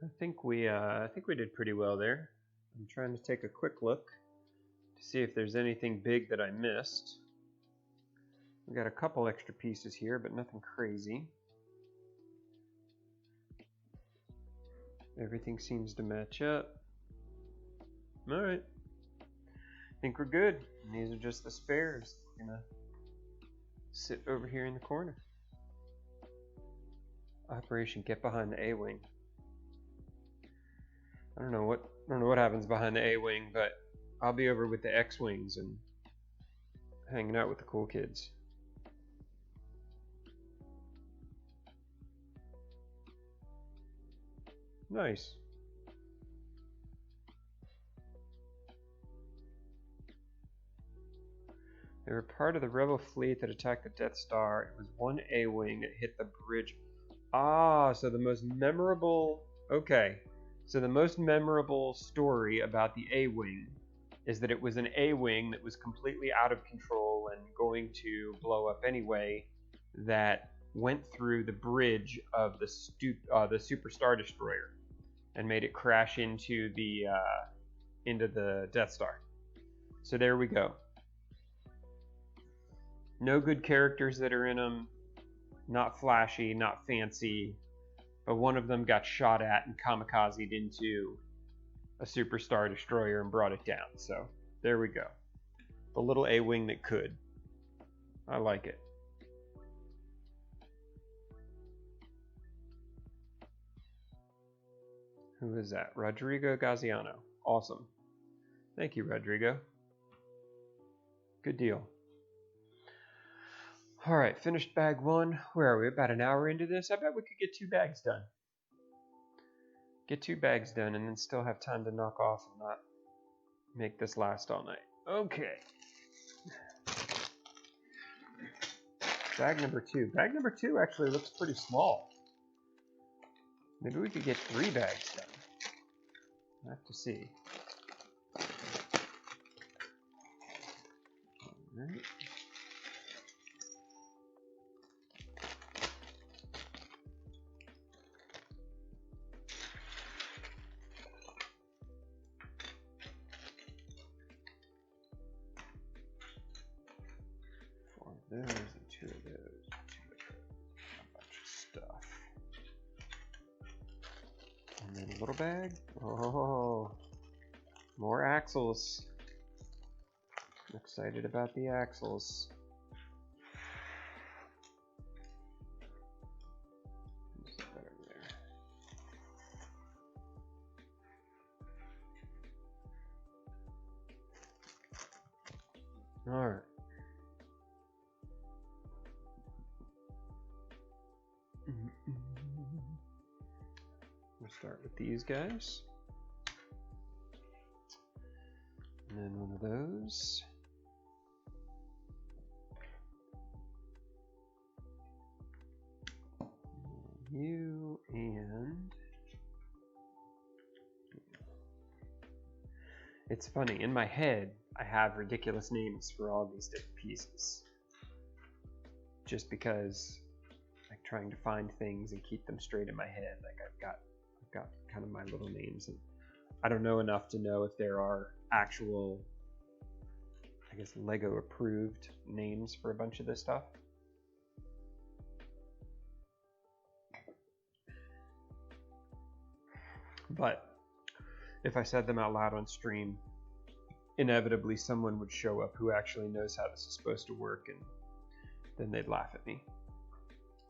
I think we did pretty well there. I'm trying to take a quick look to see if there's anything big that I missed. We got a couple extra pieces here, but nothing crazy. Everything seems to match up. All right. I think we're good. And these are just the spares. We're gonna sit over here in the corner. Operation Get Behind the A-Wing. I don't know what happens behind the A-Wing, but I'll be over with the X-Wings and hanging out with the cool kids. Nice. They were part of the rebel fleet that attacked the Death Star. It was one A-Wing that hit the bridge. Ah, so the most memorable... Okay. So the most memorable story about the A-Wing is that it was an A-Wing that was completely out of control and going to blow up anyway, that went through the bridge of the Super Star Destroyer and made it crash into the Death Star. So there we go. No good characters that are in them. Not flashy, not fancy. But one of them got shot at and kamikazed into a Super Star Destroyer and brought it down. So there we go. The little A-Wing that could. I like it. Who is that? Rodrigo Gaziano. Awesome. Thank you, Rodrigo. Good deal. All right, finished bag 1. Where are we? About an hour into this? I bet we could get 2 bags done. Get 2 bags done and then still have time to knock off and not make this last all night. Okay. Bag number 2. Bag number 2 actually looks pretty small. Maybe we could get 3 bags done. I'll have to see. All right. Those and 2 of those, a bunch of stuff. And then a little bag. Oh, more axles. I'm excited about the axles. Let's put that over there. All right. We'll start with these guys. And then one of those. And you and... It's funny, in my head, I have ridiculous names for all these different pieces. Just because trying to find things and keep them straight in my head. Like I've got kind of my little names, and I don't know enough to know if there are actual, I guess, Lego approved names for a bunch of this stuff. But if I said them out loud on stream, inevitably someone would show up who actually knows how this is supposed to work, and then they'd laugh at me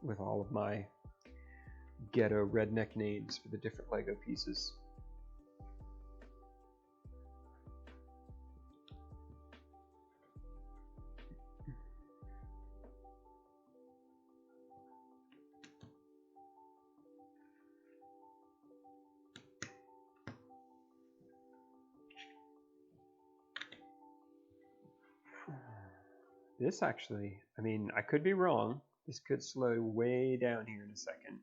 with all of my ghetto redneck names for the different Lego pieces. This actually, I mean, I could be wrong. This could slow way down here in a second.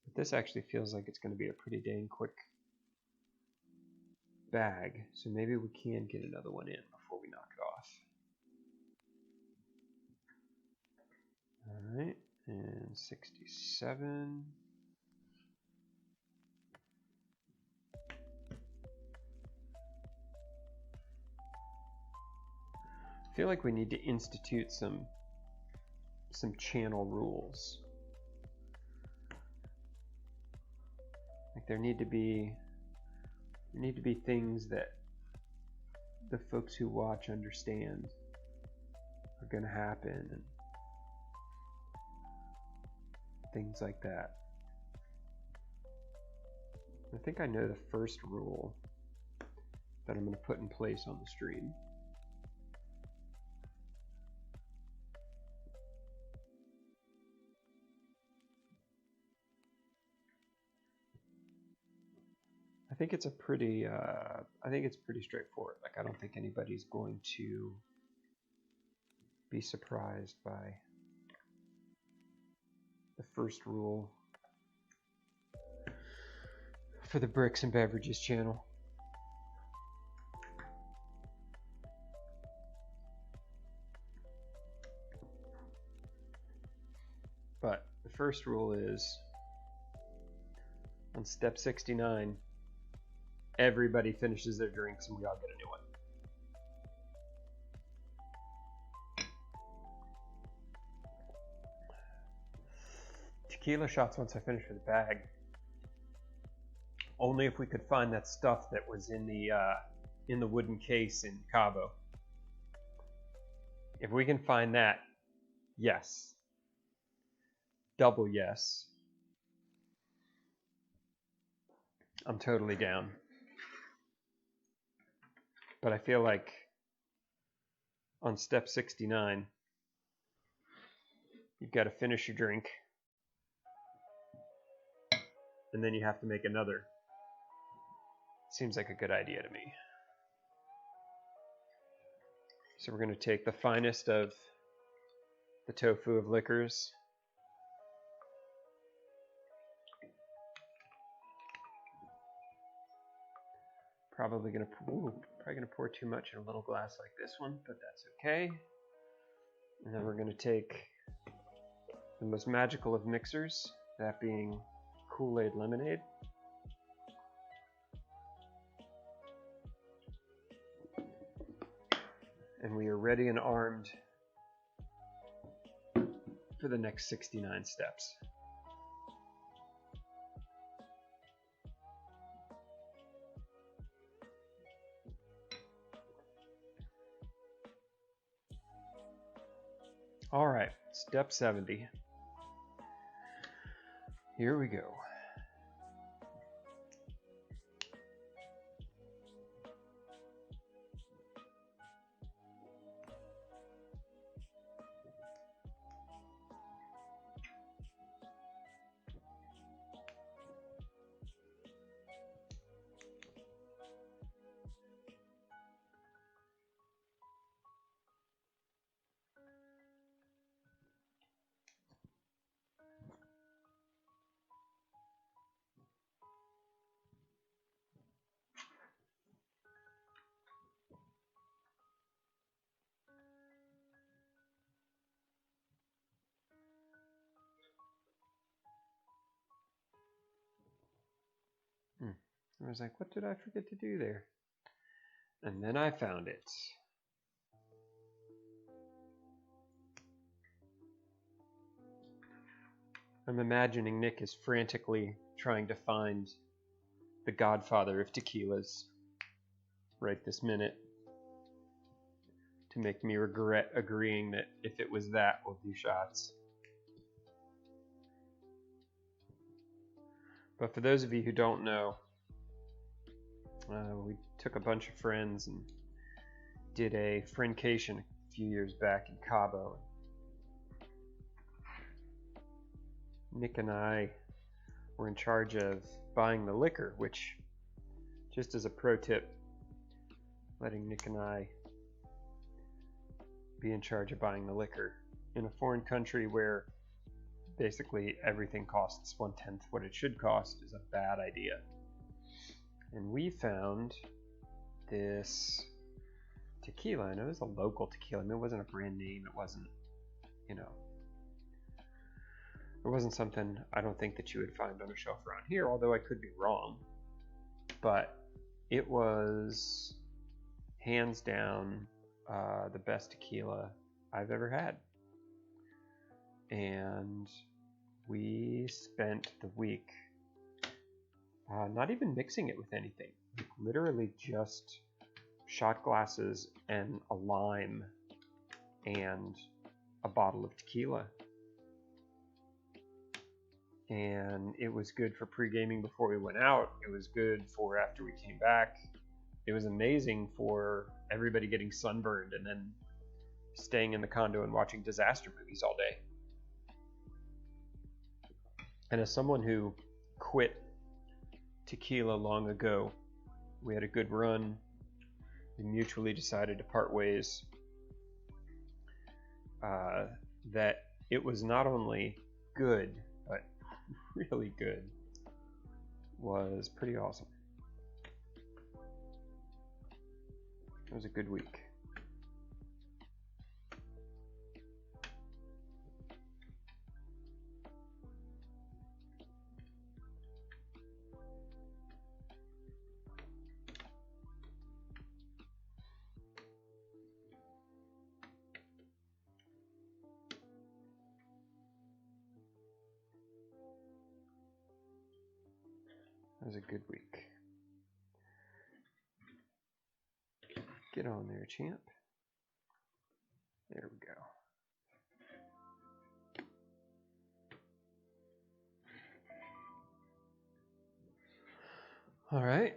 But this actually feels like it's going to be a pretty dang quick bag. So maybe we can get another one in before we knock it off. All right, and 67. I feel like we need to institute some channel rules. Like there need to be things that the folks who watch understand are going to happen, and things like that. I think I know the first rule that I'm going to put in place on the stream. I think it's pretty straightforward. Like I don't think anybody's going to be surprised by the first rule for the Bricks and Beverages channel. But The first rule is on step 69, everybody finishes their drinks and we all get a new one. Tequila shots once I finish with the bag. Only if we could find that stuff that was in the wooden case in Cabo. If we can find that, yes. Double yes. I'm totally down. But I feel like on step 69, you've got to finish your drink. And then you have to make another. Seems like a good idea to me. So we're going to take the finest of the tofu of liquors. Probably going to pour too much in a little glass like this one, but that's okay. And then we're going to take the most magical of mixers, that being Kool-Aid lemonade. And we are ready and armed for the next 69 steps. All right, step 70. Here we go. I was like, what did I forget to do there? And then I found it. I'm imagining Nick is frantically trying to find the godfather of tequilas right this minute to make me regret agreeing that if it was that, we'll do shots. But for those of you who don't know, we took a bunch of friends and did a friendcation a few years back in Cabo. Nick and I were in charge of buying the liquor, which, just as a pro tip, letting Nick and I be in charge of buying the liquor in a foreign country where basically everything costs 1/10 what it should cost is a bad idea. And we found this tequila, and it was a local tequila. I mean, it wasn't a brand name. It wasn't, it wasn't something I don't think that you would find on a shelf around here, although I could be wrong. But it was hands down the best tequila I've ever had. And we spent the week not even mixing it with anything, literally just shot glasses and a lime and a bottle of tequila. And it was good for pre-gaming before we went out. It was good for after we came back. It was amazing for everybody getting sunburned and then staying in the condo and watching disaster movies all day. And as someone who quit tequila long ago, we had a good run. We mutually decided to part ways. That it was not only good, but really good. Was pretty awesome. It was a good week. That was a good week. Get on there, champ. There we go. All right.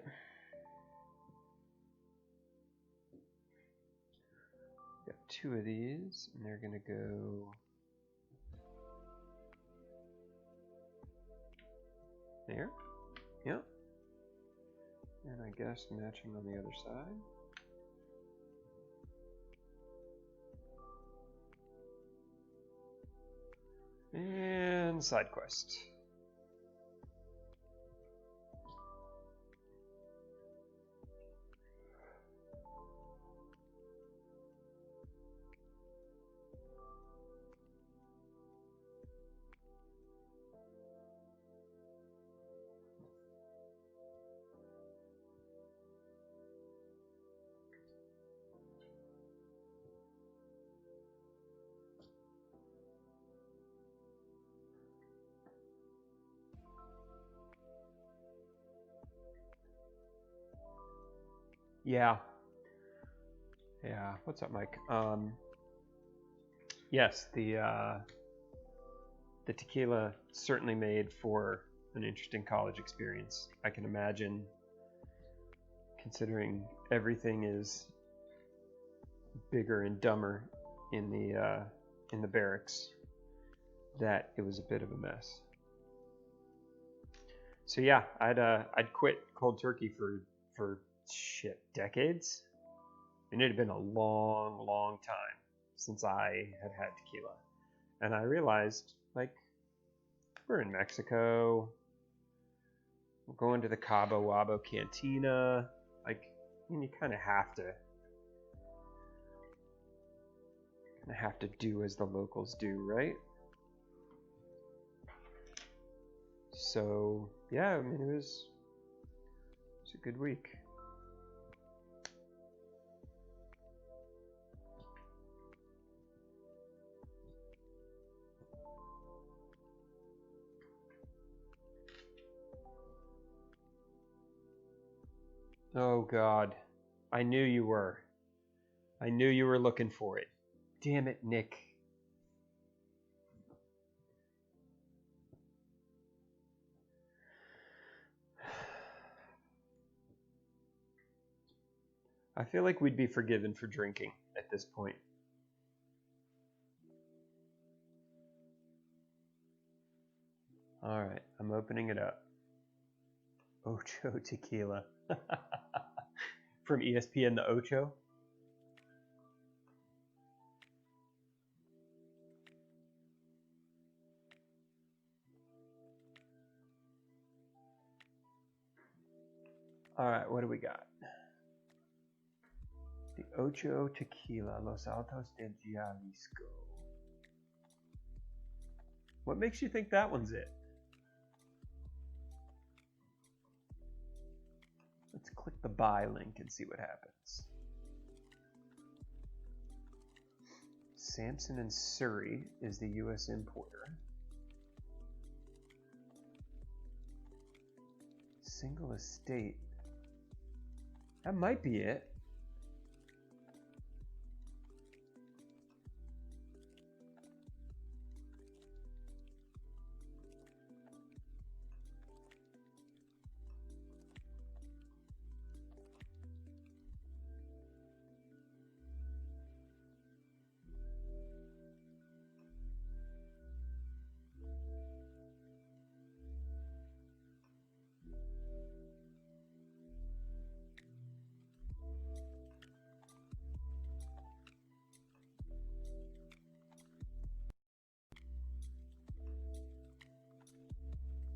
Got 2 of these, and they're going to go there. Yep. And I guess matching on the other side. And side quest. Yeah. Yeah. What's up, Mike? Yes, the tequila certainly made for an interesting college experience. I can imagine, considering everything is bigger and dumber in the barracks, that it was a bit of a mess. So yeah, I'd quit cold turkey for shit, decades. And it had been a long, long time since I had had tequila. And I realized, like, we're in Mexico. We're going to the Cabo Wabo Cantina. Like, I mean, you kind of have to do as the locals do, right? So yeah, I mean, it was a good week. Oh God, I knew you were. I knew you were looking for it. Damn it, Nick. I feel like we'd be forgiven for drinking at this point. All right, I'm opening it up. Ocho Tequila. From ESPN, the Ocho. All right, what do we got? The Ocho Tequila, Los Altos de Jalisco. What makes you think that one's it? Let's click the buy link and see what happens. Sampson and Surrey is the U.S. importer. Single estate. That might be it.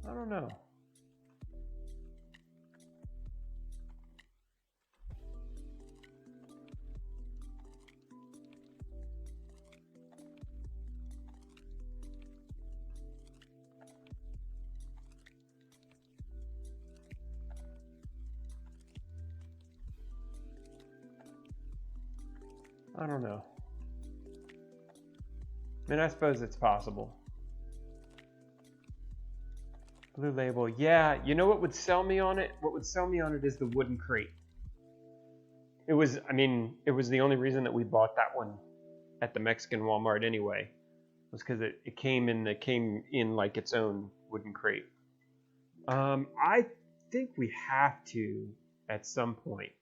I don't know. I don't know. I mean, I suppose it's possible. Blue Label. Yeah, you know what would sell me on it? What would sell me on it is the wooden crate. It was the only reason that we bought that one at the Mexican Walmart anyway. Was because it came in like its own wooden crate. I think we have to at some point.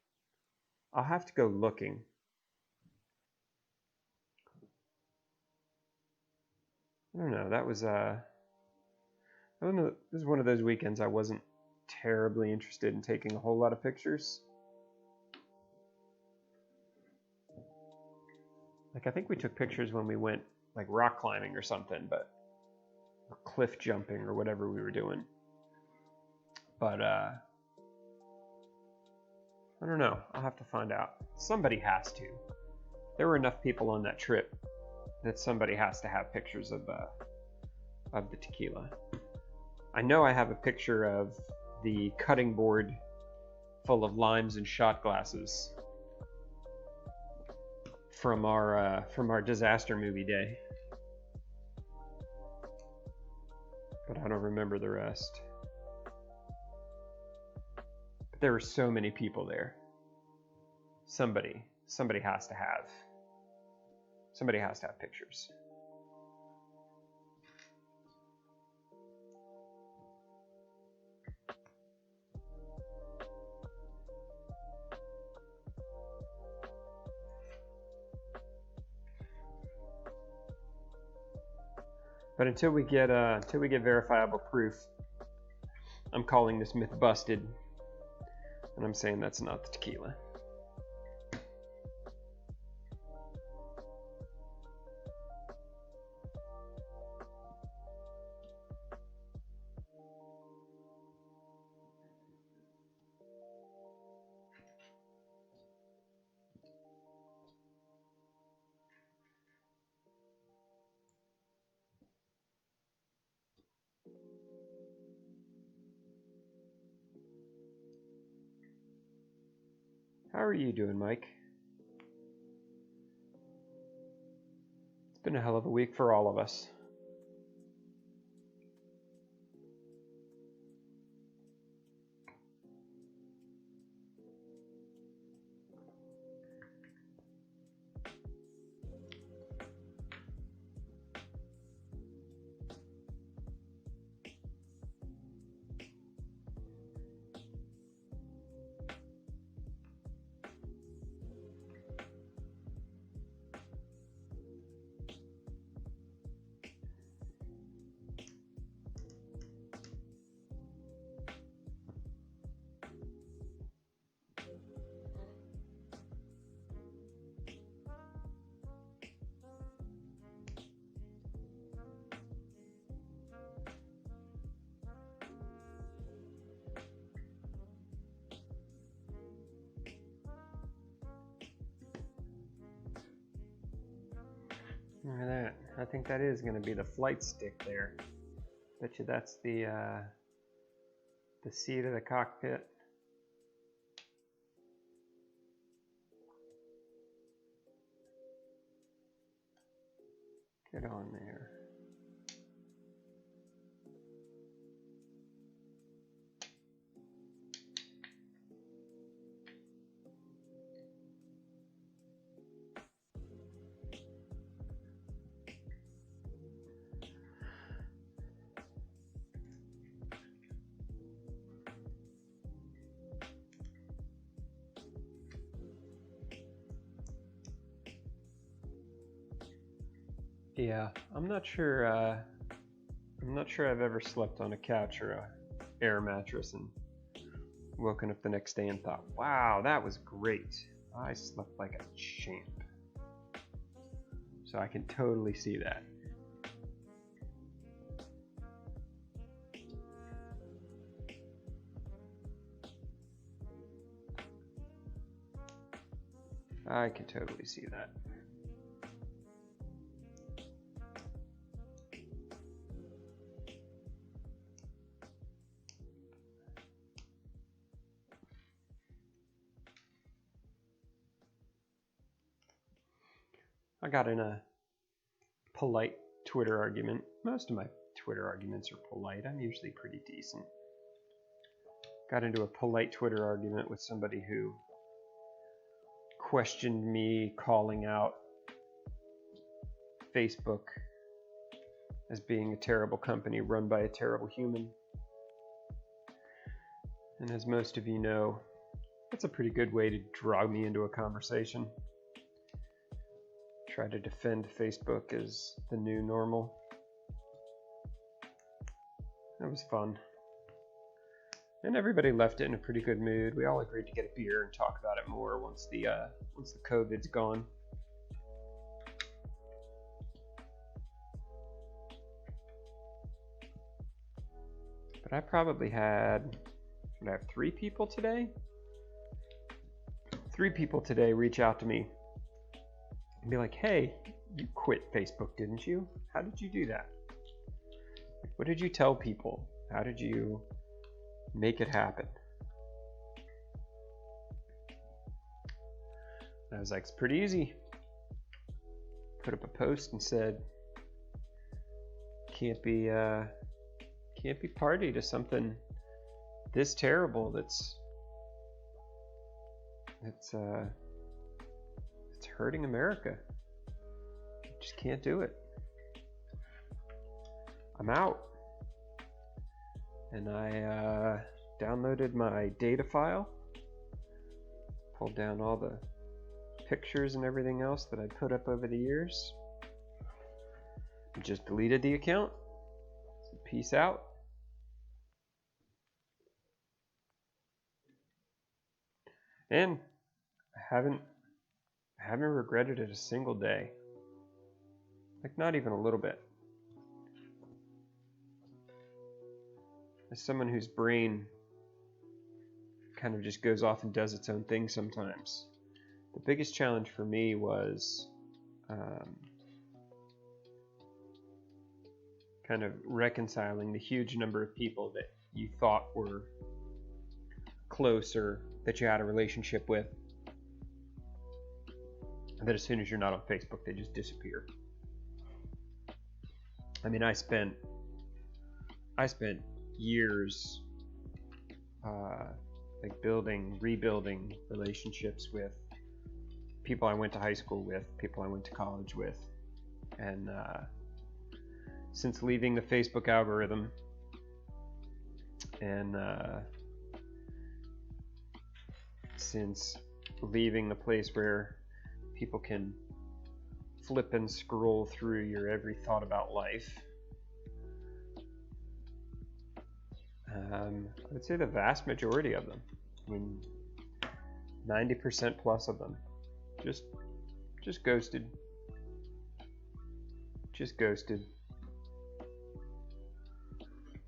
I'll have to go looking. I don't know. That was this is one of those weekends I wasn't terribly interested in taking a whole lot of pictures. Like I think we took pictures when we went like rock climbing or something, or cliff jumping or whatever we were doing. But I don't know. I'll have to find out. Somebody has to. There were enough people on that trip that somebody has to have pictures of the tequila. I know I have a picture of the cutting board full of limes and shot glasses from our disaster movie day, but I don't remember the rest. But there were so many people there. Somebody has to have pictures. But until we get verifiable proof, I'm calling this myth busted, and I'm saying that's not the tequila. How are you doing, Mike? It's been a hell of a week for all of us. Look at that. I think that is going to be the flight stick there. Bet you that's the seat of the cockpit. Get on there. Yeah, I'm not sure I've ever slept on a couch or a air mattress and woken up the next day and thought, wow, that was great. I slept like a champ. So I can totally see that. I can totally see that. I got in a polite Twitter argument. Most of my Twitter arguments are polite. I'm usually pretty decent. Got into a polite Twitter argument with somebody who questioned me calling out Facebook as being a terrible company run by a terrible human. And as most of you know, that's a pretty good way to draw me into a conversation. Try to defend Facebook as the new normal. That was fun. And everybody left it in a pretty good mood. We all agreed to get a beer and talk about it more once the COVID's gone. But I probably had, I have 3 people today? 3 people today reach out to me and be like, hey, you quit Facebook, didn't you? How did you do that? What did you tell people? How did you make it happen? And I was like, it's pretty easy. Put up a post and said, can't be party to something this terrible that's it's hurting America. Just can't do it. I'm out. And I downloaded my data file, pulled down all the pictures and everything else that I put up over the years, and just deleted the account. So peace out. And I haven't regretted it a single day. Like, not even a little bit. As someone whose brain kind of just goes off and does its own thing sometimes, the biggest challenge for me was kind of reconciling the huge number of people that you thought were close or that you had a relationship with, and that as soon as you're not on Facebook, they just disappear. I mean, I spent years like rebuilding relationships with people I went to high school with, people I went to college with, and since leaving the Facebook algorithm and since leaving the place where people can flip and scroll through your every thought about life, I would say the vast majority of them, I mean 90% plus of them, just ghosted. Just ghosted.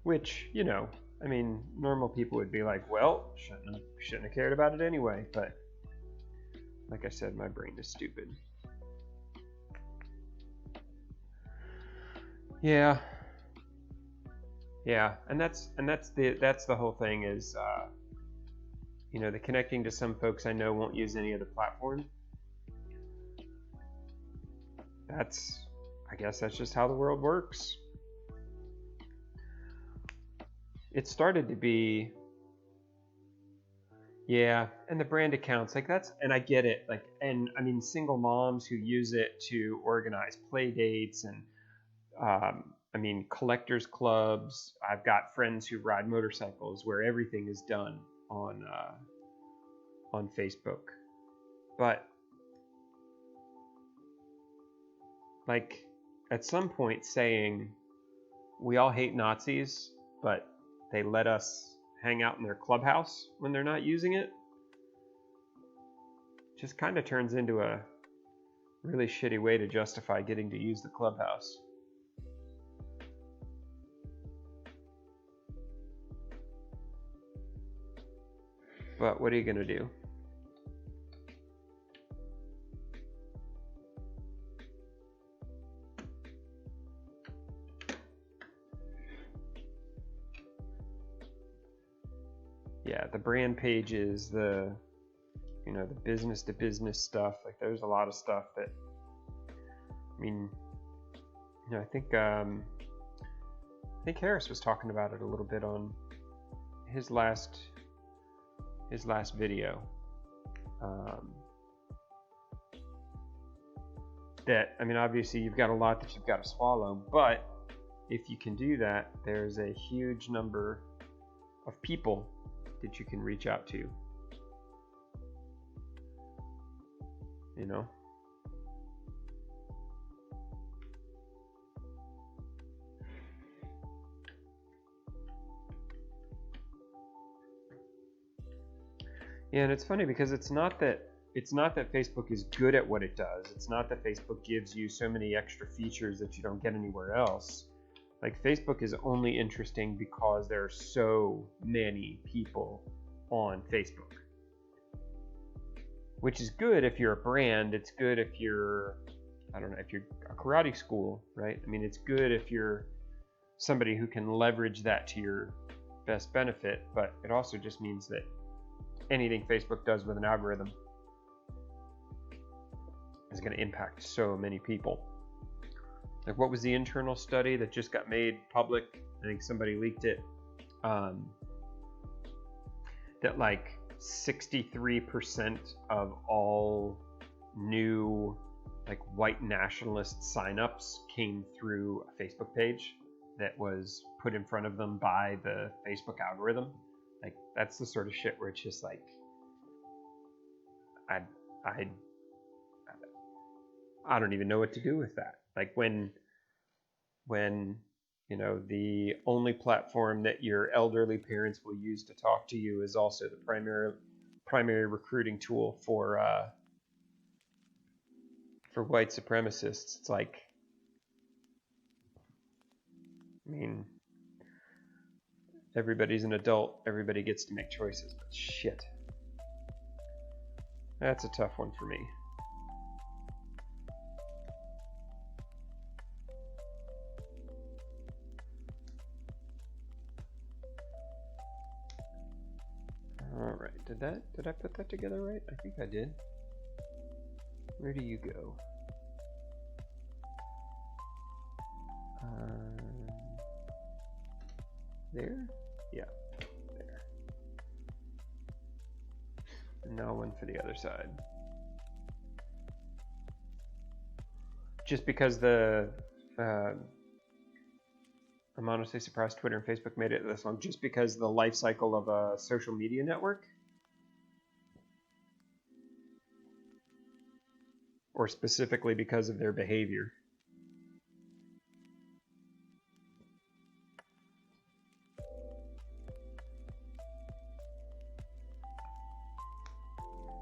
Which, you know, I mean, normal people would be like, well, shouldn't have cared about it anyway, but like I said, my brain is stupid. Yeah, and that's the whole thing is, you know, the connecting to some folks I know won't use any other platform. I guess that's just how the world works. It started to be, yeah, and the brand accounts, like that's, and I get it, like, and I mean, single moms who use it to organize play dates and, I mean, collectors clubs. I've got friends who ride motorcycles where everything is done on Facebook. But like at some point saying we all hate Nazis, but they let us hang out in their clubhouse when they're not using it, just kind of turns into a really shitty way to justify getting to use the clubhouse. But what are you going to do? Yeah, the brand pages, the business to business stuff, like there's a lot of stuff that, I mean, I think I think Harris was talking about it a little bit on his last video. That, I mean, obviously you've got a lot that you've got to swallow, but if you can do that, there's a huge number of people that you can reach out to. You know? Yeah, and it's funny because it's not that Facebook is good at what it does. It's not that Facebook gives you so many extra features that you don't get anywhere else. Like, Facebook is only interesting because there are so many people on Facebook. Which is good if you're a brand. It's good if you're, I don't know, if you're a karate school, right? I mean, it's good if you're somebody who can leverage that to your best benefit, but it also just means that anything Facebook does with an algorithm is going to impact so many people. Like, what was the internal study that just got made public? I think somebody leaked it. That like 63% of all new like white nationalist signups came through a Facebook page that was put in front of them by the Facebook algorithm. Like, that's the sort of shit where it's just like, I don't even know what to do with that. Like, when you know, the only platform that your elderly parents will use to talk to you is also the primary recruiting tool for white supremacists. It's like, I mean, everybody's an adult, everybody gets to make choices, but shit. That's a tough one for me. Alright, did I put that together right? I think I did. Where do you go? There? Yeah, there. And now one for the other side. Just because I'm honestly surprised Twitter and Facebook made it this long, just because the life cycle of a social media network? Or specifically because of their behavior?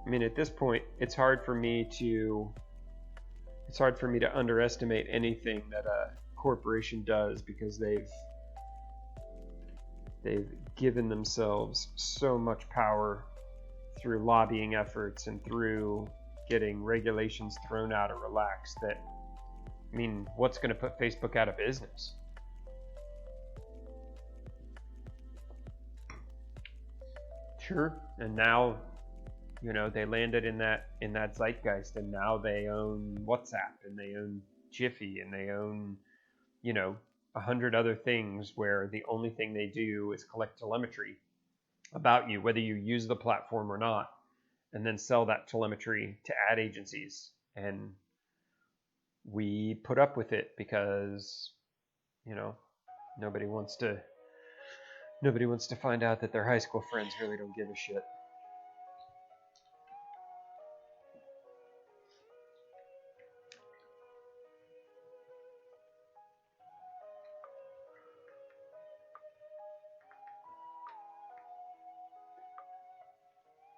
I mean, at this point, it's hard for me to underestimate anything that a corporation does, because they've given themselves so much power through lobbying efforts and through getting regulations thrown out or relaxed that, I mean, what's going to put Facebook out of business? Sure. And now, you know, they landed in that zeitgeist, and now they own WhatsApp, and they own Jiffy, and they own, you know, 100 other things where the only thing they do is collect telemetry about you, whether you use the platform or not, and then sell that telemetry to ad agencies. And we put up with it because, you know, nobody wants to find out that their high school friends really don't give a shit.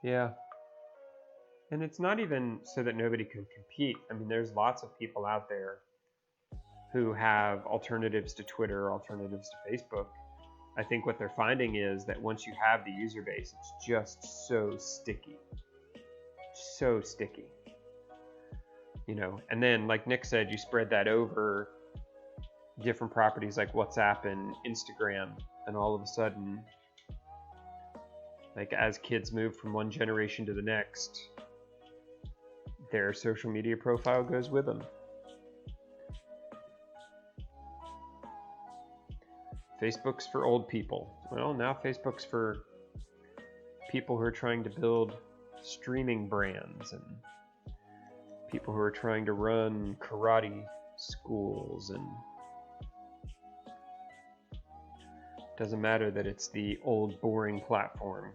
Yeah. And it's not even so that nobody can compete. I mean, there's lots of people out there who have alternatives to Twitter, alternatives to Facebook. I think what they're finding is that once you have the user base, it's just so sticky. So sticky. You know, and then, like Nick said, you spread that over different properties like WhatsApp and Instagram, and all of a sudden, like, as kids move from one generation to the next, their social media profile goes with them. Facebook's for old people. Well, now Facebook's for people who are trying to build streaming brands and people who are trying to run karate schools, and doesn't matter that it's the old boring platform.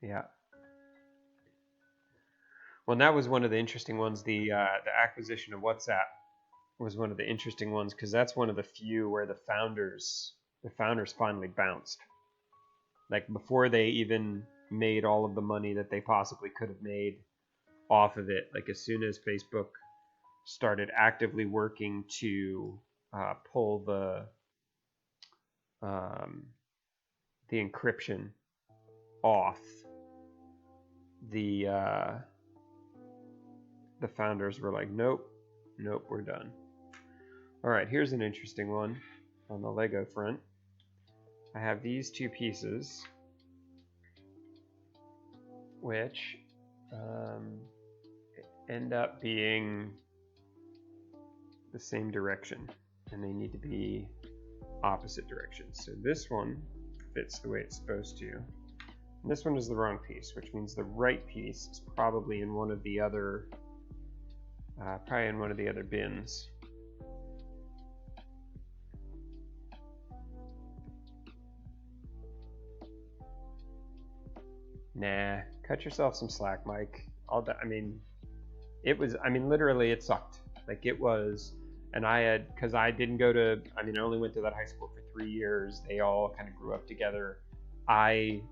Yeah. Well, and that was one of the interesting ones. The acquisition of WhatsApp was one of the interesting ones because that's one of the few where the founders finally bounced. Like before they even made all of the money that they possibly could have made off of it. Like as soon as Facebook started actively working to pull the encryption off, the founders were like, nope, we're done. All right, here's an interesting one on the Lego front. I have these two pieces, which end up being the same direction, and they need to be opposite directions. So this one fits the way it's supposed to. And this one is the wrong piece, which means the right piece is probably in one of the other bins. Nah, cut yourself some slack, Mike. Literally it sucked. Like it was, and because I didn't go to, I only went to that high school for 3 years. They all kind of grew up together. I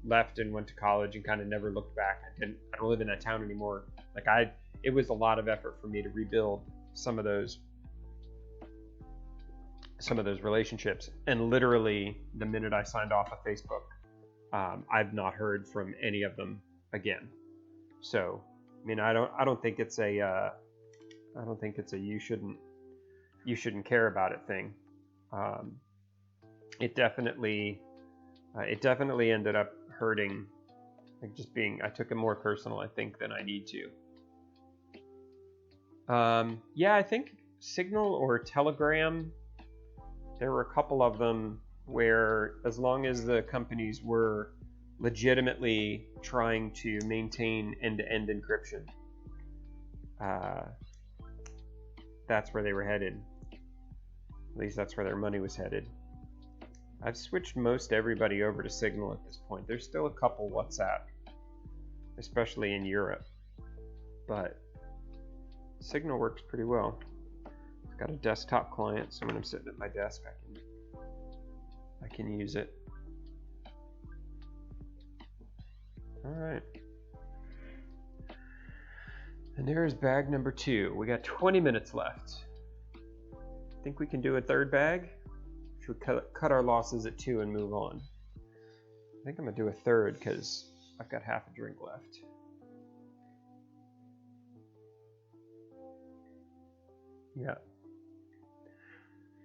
left and went to college and kind of never looked back. I don't live in that town anymore. It was a lot of effort for me to rebuild some of those relationships. And literally the minute I signed off of Facebook, I've not heard from any of them again. So, I don't think it's a you shouldn't care about it thing. It definitely ended up hurting. I took it more personal, I think, than I need to. Yeah, I think Signal or Telegram, there were a couple of them where as long as the companies were legitimately trying to maintain end-to-end encryption, that's where they were headed. At least that's where their money was headed. I've switched most everybody over to Signal at this point. There's still a couple WhatsApp, especially in Europe, but Signal works pretty well. I've got a desktop client, so when I'm sitting at my desk, I can use it. All right. And there's bag number 2. We got 20 minutes left. Think we can do a third bag? Should we cut our losses at 2 and move on? I think I'm gonna do a third because I've got half a drink left.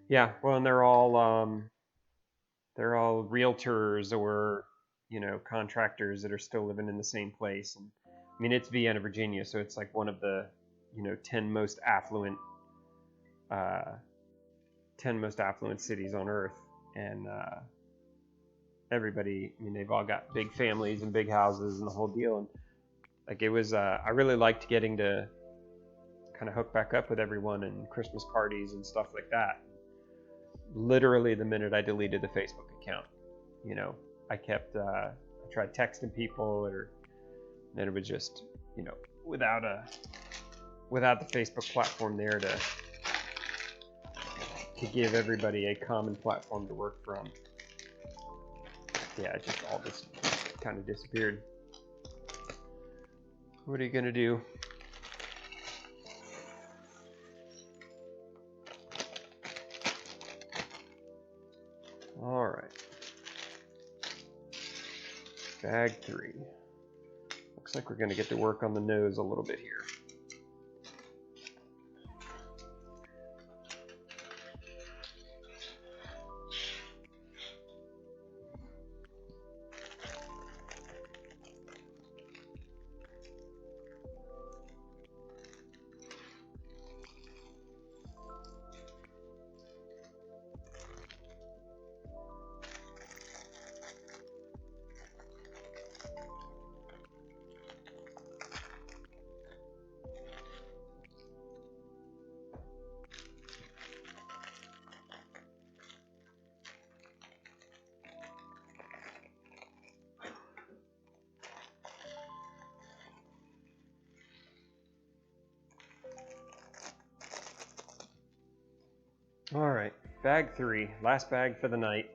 Yeah. Well, and they're all realtors or contractors that are still living in the same place. And it's Vienna, Virginia, so it's like one of the 10 most affluent cities on earth, and everybody, they've all got big families and big houses and the whole deal. And it was I really liked getting to kind of hook back up with everyone and Christmas parties and stuff like that. Literally the minute I deleted the Facebook account, I kept I tried texting people, then it was just without the Facebook platform there to give everybody a common platform to work from. Yeah, just all this kind of disappeared. What are you gonna do? All right. Bag 3. Looks like we're going to get to work on the nose a little bit here. All right, bag 3, last bag for the night.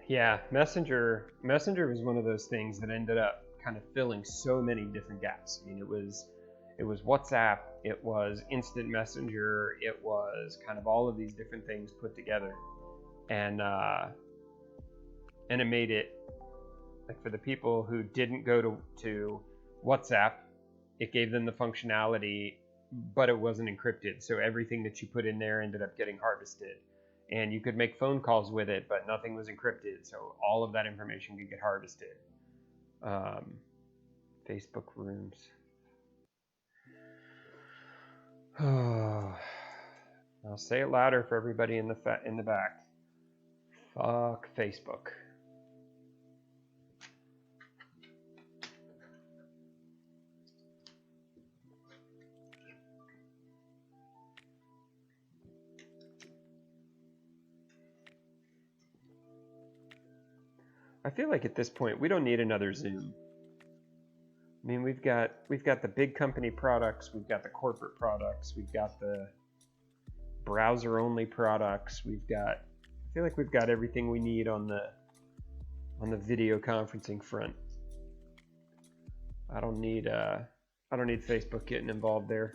Yeah, Messenger was one of those things that ended up kind of filling so many different gaps. I mean, it was WhatsApp, it was Instant Messenger, it was kind of all of these different things put together, and it made it like for the people who didn't go to WhatsApp, it gave them the functionality, but it wasn't encrypted, so everything that you put in there ended up getting harvested. And you could make phone calls with it, but nothing was encrypted, so all of that information could get harvested. Facebook rooms. I'll say it louder for everybody in the back. Fuck Facebook. I feel like at this point we don't need another Zoom. I mean, we've got the big company products, we've got the corporate products, we've got the browser only products, I feel like we've got everything we need on the video conferencing front. I don't need Facebook getting involved there.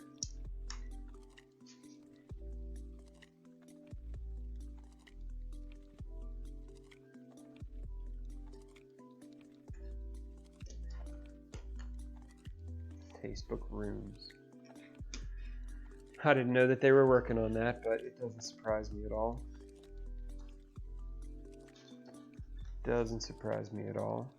Facebook rooms. I didn't know that they were working on that, but it doesn't surprise me at all. Doesn't surprise me at all.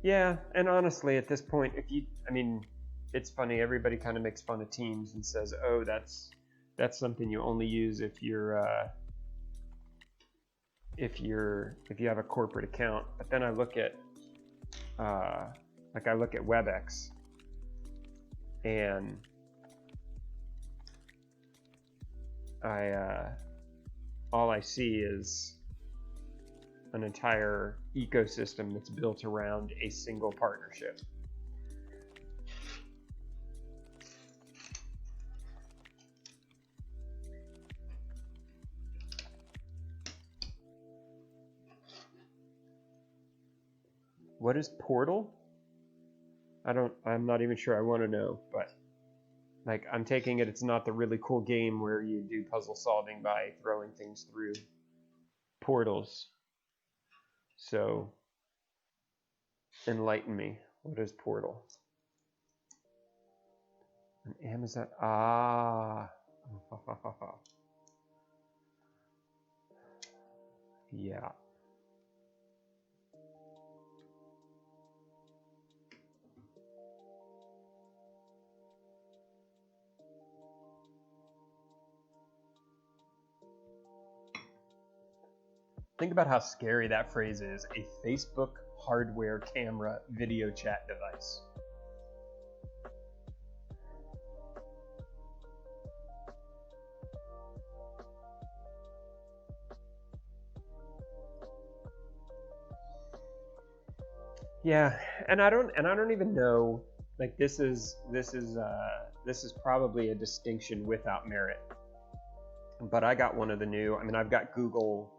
Yeah, and honestly, at this point, it's funny. Everybody kind of makes fun of Teams and says, "Oh, that's something you only use if you have a corporate account." But then I look at WebEx, and all I see is an entire ecosystem that's built around a single partnership. What is Portal? I'm not even sure I want to know, but like I'm taking it's not the really cool game where you do puzzle solving by throwing things through portals. So, enlighten me. What is Portal? An Amazon. Yeah. Think about how scary that phrase is. A Facebook hardware camera video chat device. Yeah, and I don't even know, like this is probably a distinction without merit. But I got one of the new, I've got Google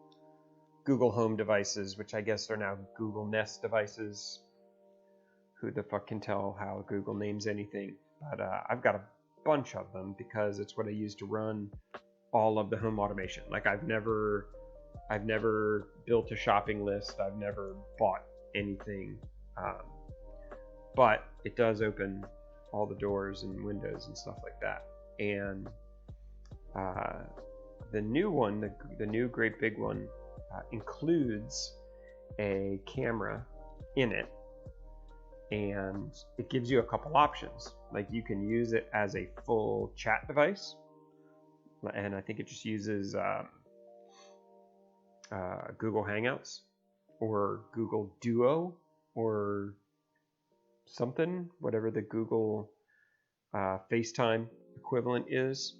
Home devices, which I guess are now Google Nest devices. Who the fuck can tell how Google names anything? But I've got a bunch of them because it's what I use to run all of the home automation. Like I've never built a shopping list. I've never bought anything, but it does open all the doors and windows and stuff like that. And the new one, the new great big one, includes a camera in it, and it gives you a couple options. Like you can use it as a full chat device, and I think it just uses Google Hangouts or Google Duo or something, whatever the Google FaceTime equivalent is.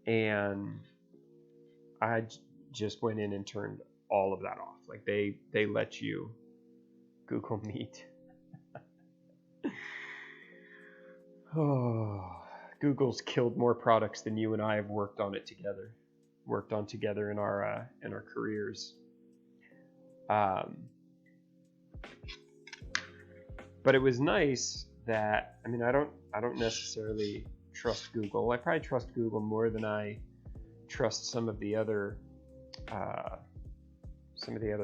And I just went in and turned all of that off. Like they let you Google Meet. Oh, Google's killed more products than you and I have worked on together in our careers. But it was nice that, I mean, I don't necessarily trust Google. I probably trust Google more than I trust some of the other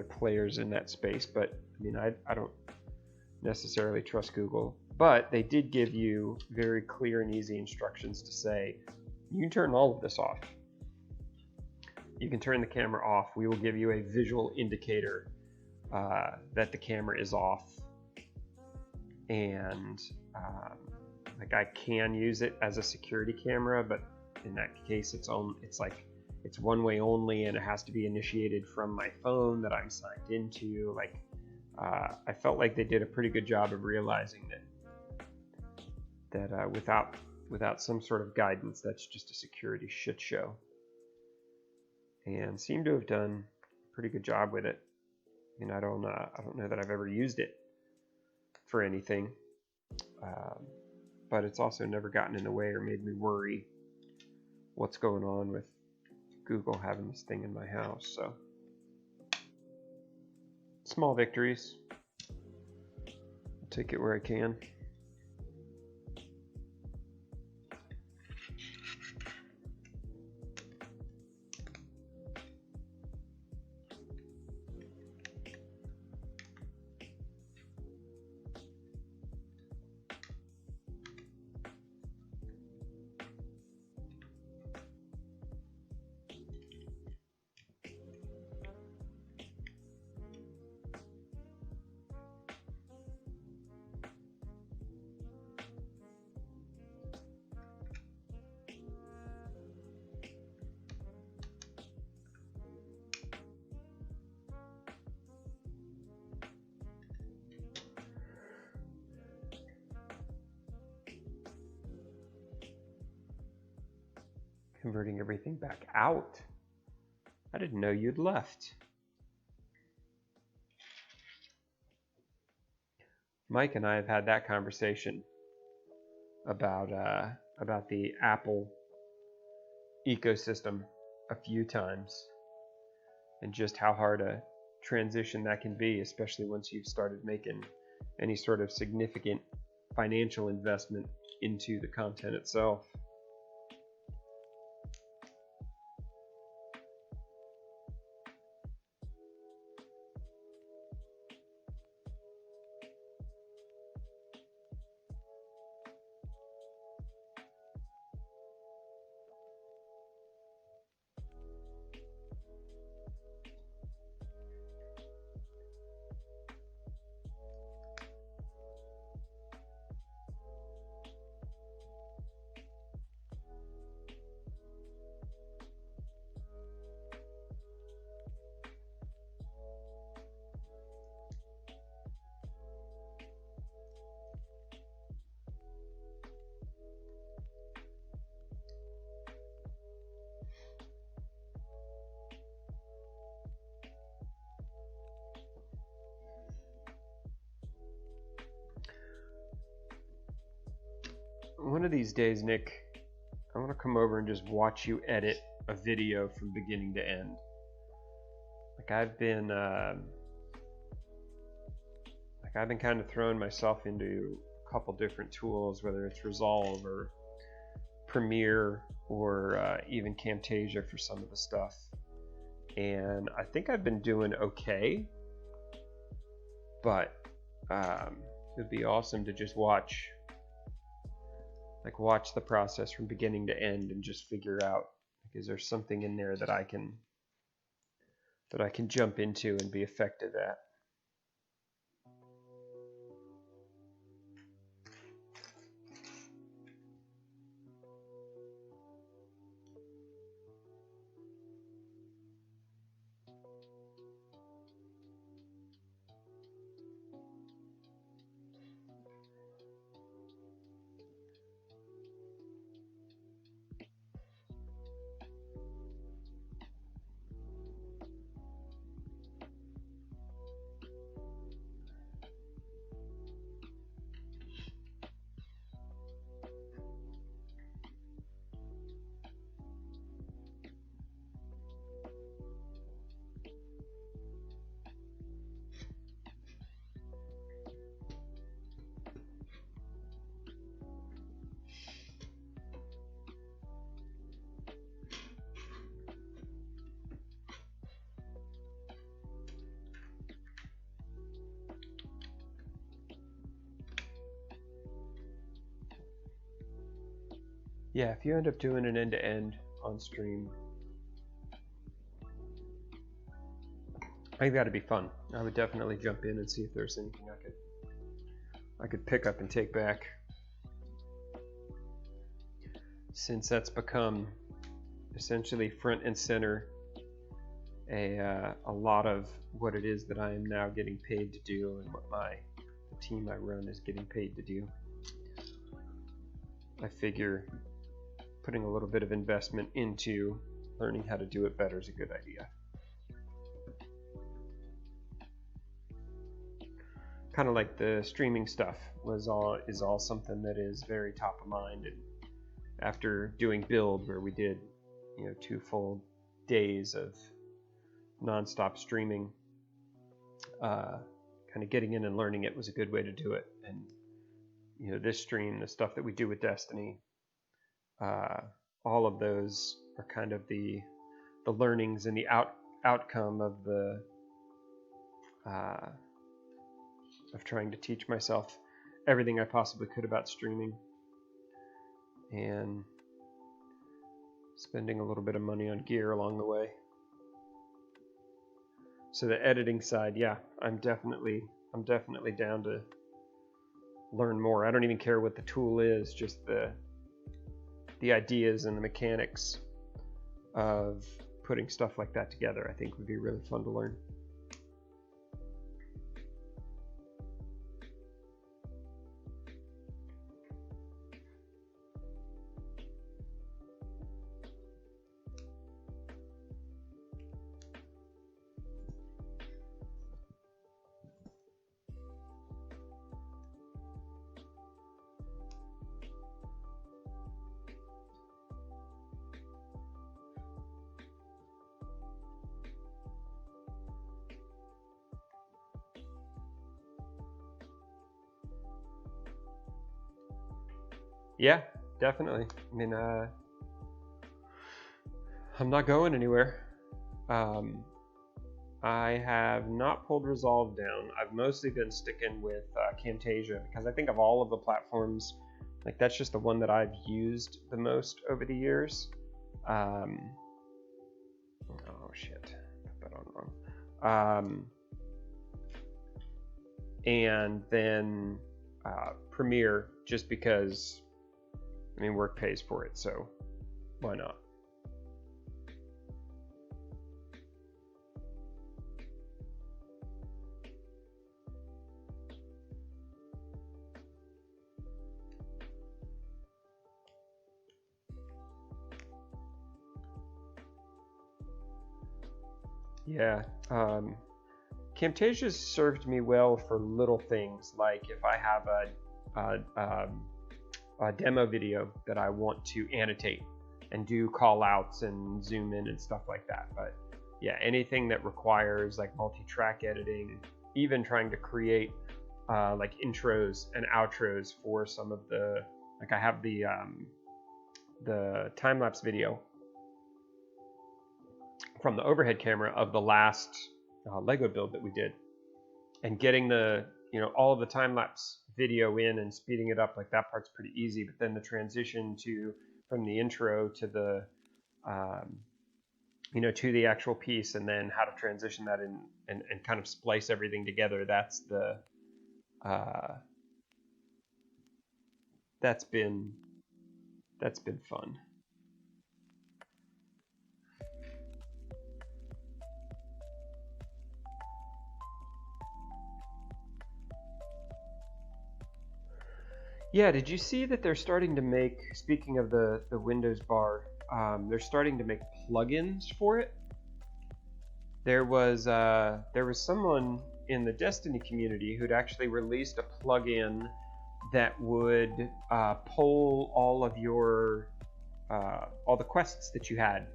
players in that space. But I mean, I don't necessarily trust Google. But they did give you very clear and easy instructions to say, you can turn all of this off. You can turn the camera off. We will give you a visual indicator that the camera is off. And like I can use it as a security camera, but in that case, it's one way only, and it has to be initiated from my phone that I'm signed into. Like I felt like they did a pretty good job of realizing that without some sort of guidance, that's just a security shit show, and seem to have done a pretty good job with it. I mean, I don't know that I've ever used it for anything, but it's also never gotten in the way or made me worry what's going on with Google having this thing in my house. So small victories. I'll take it where I can. Converting everything back out. I didn't know you'd left. Mike and I have had that conversation about the Apple ecosystem a few times, and just how hard a transition that can be, especially once you've started making any sort of significant financial investment into the content itself. One of these days, Nick, I want to come over and just watch you edit a video from beginning to end. Like I've been kind of throwing myself into a couple different tools, whether it's Resolve or Premiere or even Camtasia for some of the stuff. And I think I've been doing okay, but it'd be awesome to just watch the process from beginning to end and just figure out, like, is there something in there that I can jump into and be effective at. Yeah, if you end up doing an end-to-end on stream, I think that'd be fun. I would definitely jump in and see if there's anything I could pick up and take back, since that's become essentially front and center a lot of what it is that I am now getting paid to do, and what the team I run is getting paid to do. I figure putting a little bit of investment into learning how to do it better is a good idea. Kind of like the streaming stuff is all something that is very top of mind. And after doing build, where we did 2 full days of non-stop streaming, kind of getting in and learning it was a good way to do it. And this stream, the stuff that we do with Destiny, all of those are kind of the learnings and the outcome of the of trying to teach myself everything I possibly could about streaming, and spending a little bit of money on gear along the way. So the editing side, yeah, I'm definitely down to learn more. I don't even care what the tool is, just the ideas and the mechanics of putting stuff like that together, I think would be really fun to learn. Yeah, definitely. I mean, I'm not going anywhere. I have not pulled Resolve down. I've mostly been sticking with Camtasia, because I think of all of the platforms, like that's just the one that I've used the most over the years. Oh shit, put that on wrong. And then Premiere, just because, I mean, work pays for it, so why not? Yeah, Camtasia's served me well for little things, like if I have a demo video that I want to annotate and do call outs and zoom in and stuff like that. But yeah, anything that requires like multi-track editing, even trying to create like intros and outros for some of the, like I have the time-lapse video from the overhead camera of the last Lego build that we did, and getting the all of the time-lapse video in and speeding it up, like that part's pretty easy. But then the transition from the intro to the to the actual piece, and then how to transition that in and kind of splice everything together, that's been fun. Yeah, did you see that they're starting to make, speaking of the Windows bar, they're starting to make plugins for it? There was someone in the Destiny community who'd actually released a plugin that would pull all of your all the quests that you had,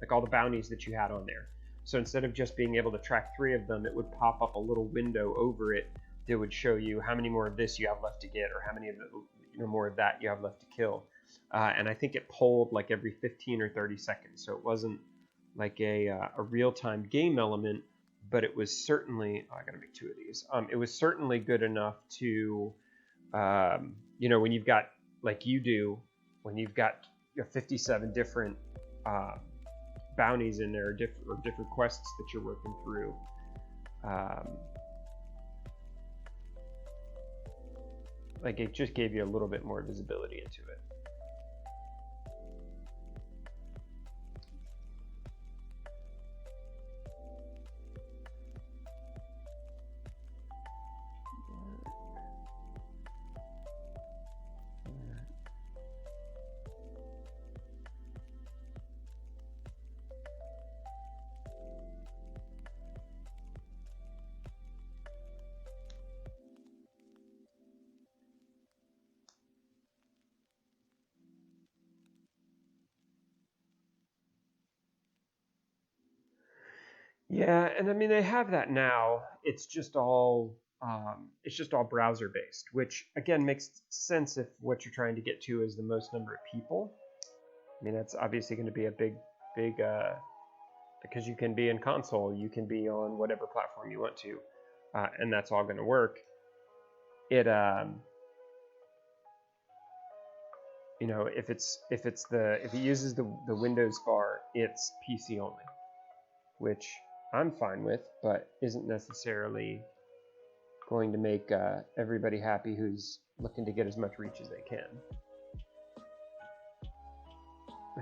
like all the bounties that you had on there. So instead of just being able to track 3 of them, it would pop up a little window over it that would show you how many more of this you have left to get, or how many of the, more of that you have left to kill. And I think it polled like every 15 or 30 seconds. So it wasn't like a real-time game element, but it was certainly, I gotta make 2 of these. It was certainly good enough to, when you've got, like you do, when you've got have 57 different bounties in there, or different quests that you're working through. Like, it just gave you a little bit more visibility into it. Yeah, and I mean, they have that now. It's just all browser based, which again makes sense if what you're trying to get to is the most number of people. I mean, that's obviously going to be a big because you can be in console, you can be on whatever platform you want to, and that's all going to work. It you know, if it uses the Windows bar, it's PC only, which I'm fine with, but isn't necessarily going to make everybody happy who's looking to get as much reach as they can.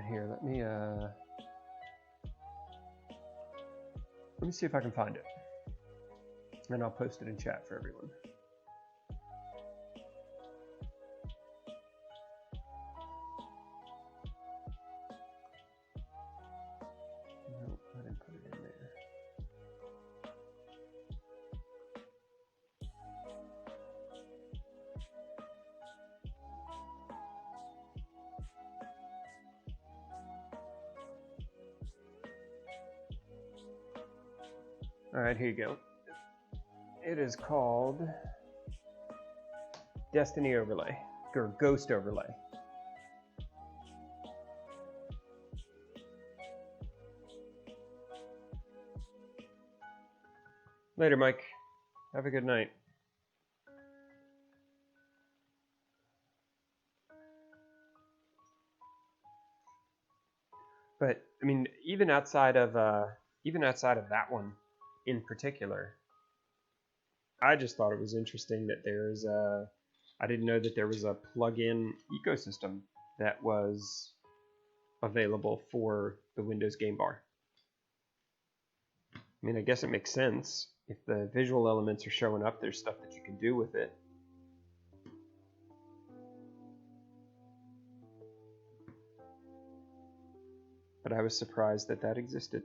Here, let me see if I can find it, and I'll post it in chat for everyone. Nope, I didn't put it in there. All right, here you go. It is called Destiny Overlay, or Ghost Overlay. Later, Mike. Have a good night. But I mean, even outside of that one in particular, I just thought it was interesting that there's I didn't know that there was a plug-in ecosystem that was available for the Windows game bar. I mean, I guess it makes sense. If the visual elements are showing up, there's stuff that you can do with it. But I was surprised that that existed.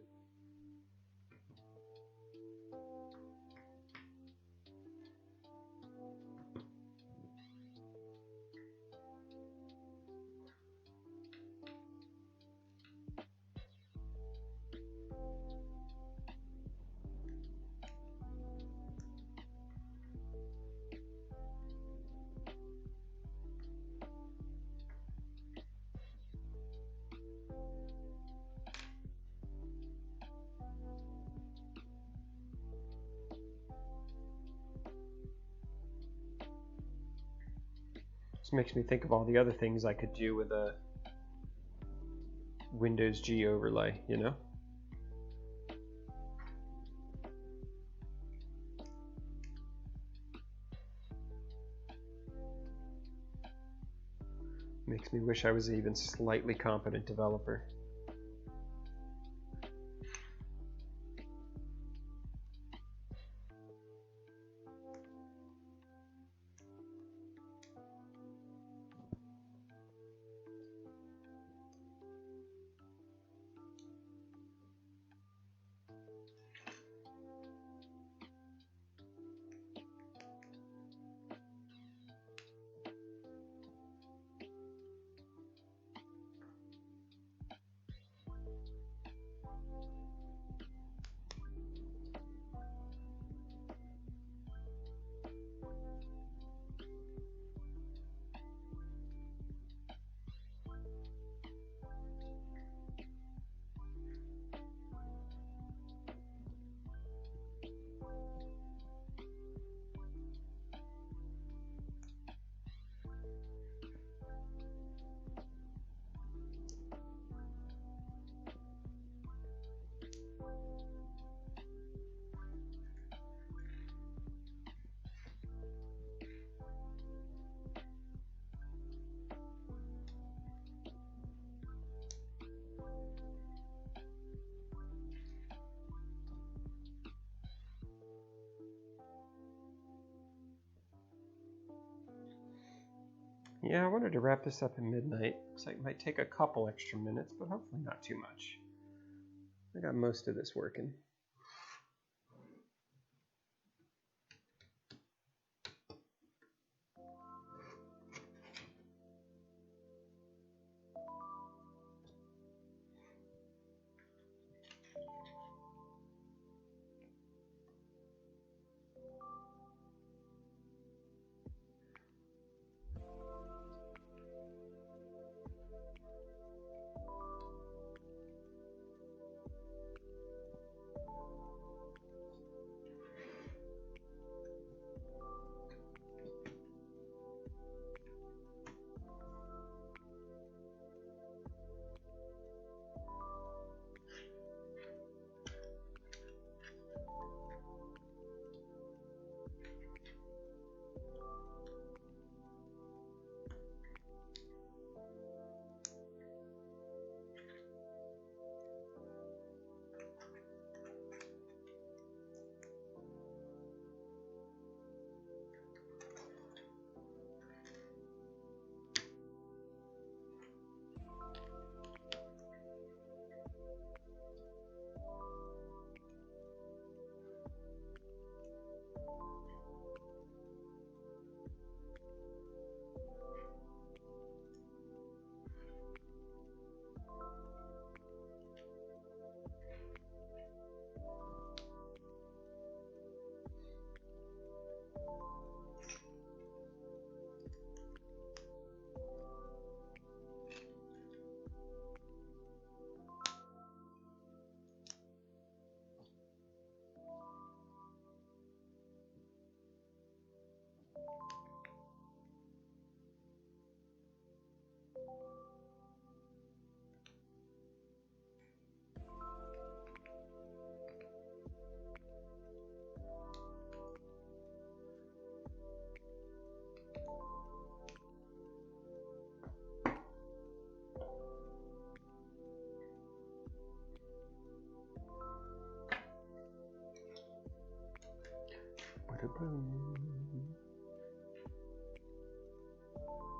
This makes me think of all the other things I could do with a Windows G overlay, you know? Makes me wish I was an even slightly competent developer. Yeah, I wanted to wrap this up at midnight. Looks like it might take a couple extra minutes, but hopefully not too much. I got most of this working.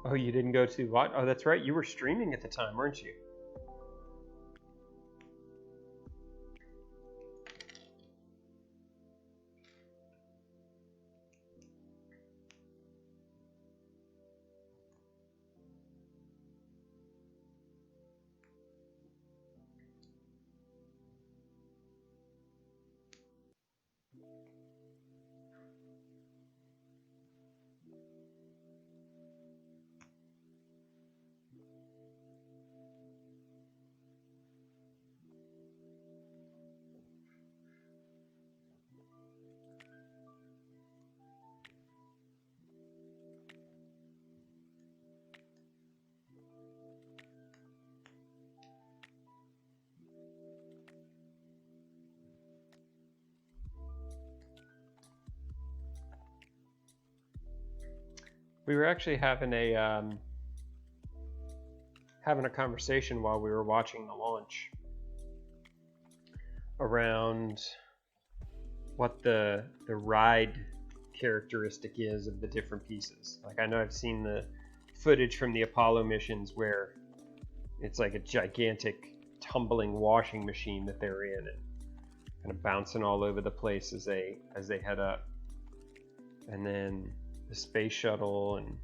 Oh, you didn't go to what? Oh, that's right. You were streaming at the time, weren't you? We were actually having a conversation while we were watching the launch around what the ride characteristic is of the different pieces. Like, I know I've seen the footage from the Apollo missions where it's like a gigantic tumbling washing machine that they're in and kind of bouncing all over the place as they head up. And then the space shuttle, and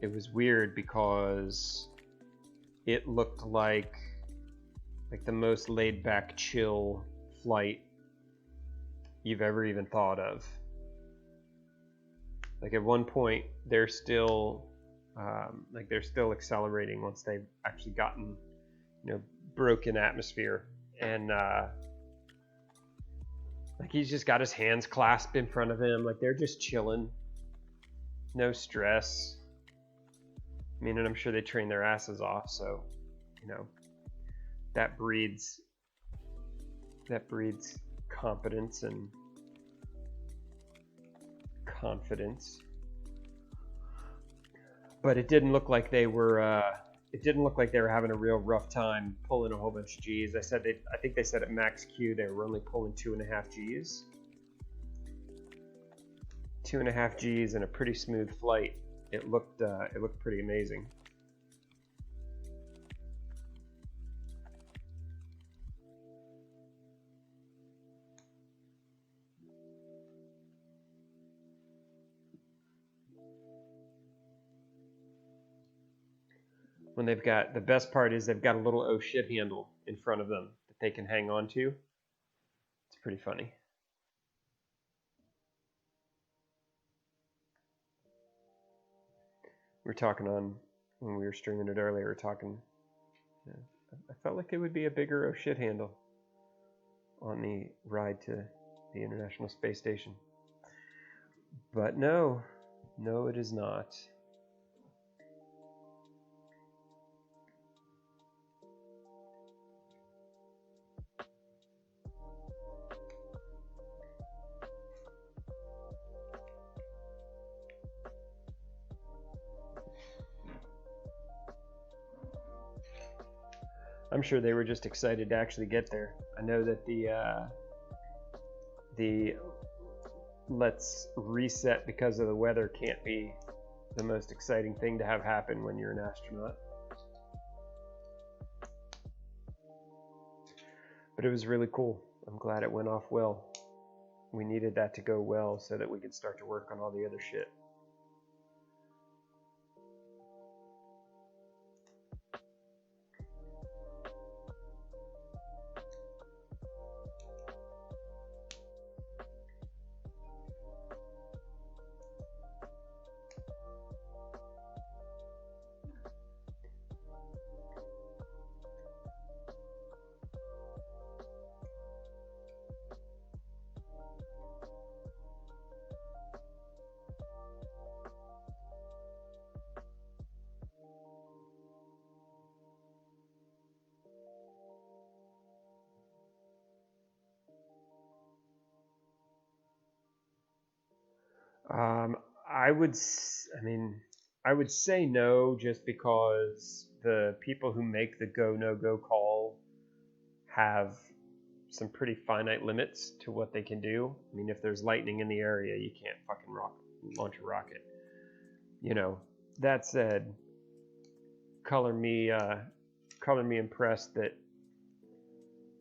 it was weird because it looked like the most laid back, chill flight you've ever even thought of. Like, at one point they're still accelerating once they've actually gotten, broken atmosphere, and like, he's just got his hands clasped in front of him, like they're just chilling, no stress. I mean, and I'm sure they train their asses off, so that breeds competence and confidence. But it didn't look like they were having a real rough time pulling a whole bunch of G's. I think they said at max Q they were only pulling 2.5 G's. 2.5 G's and a pretty smooth flight. it looked pretty amazing. When they've got, the best part is they've got a little oh shit handle in front of them that they can hang on to. It's pretty funny. We were talking on, when we were streaming it earlier, we were talking, I felt like it would be a bigger oh shit handle on the ride to the International Space Station. But no, it is not. I'm sure they were just excited to actually get there. I know that the let's reset because of the weather can't be the most exciting thing to have happen when you're an astronaut. But it was really cool. I'm glad it went off well. We needed that to go well so that we could start to work on all the other shit. I would say no, just because the people who make the go no go call have some pretty finite limits to what they can do. I mean, if there's lightning in the area, you can't fucking launch a rocket. You know, that said, color me impressed that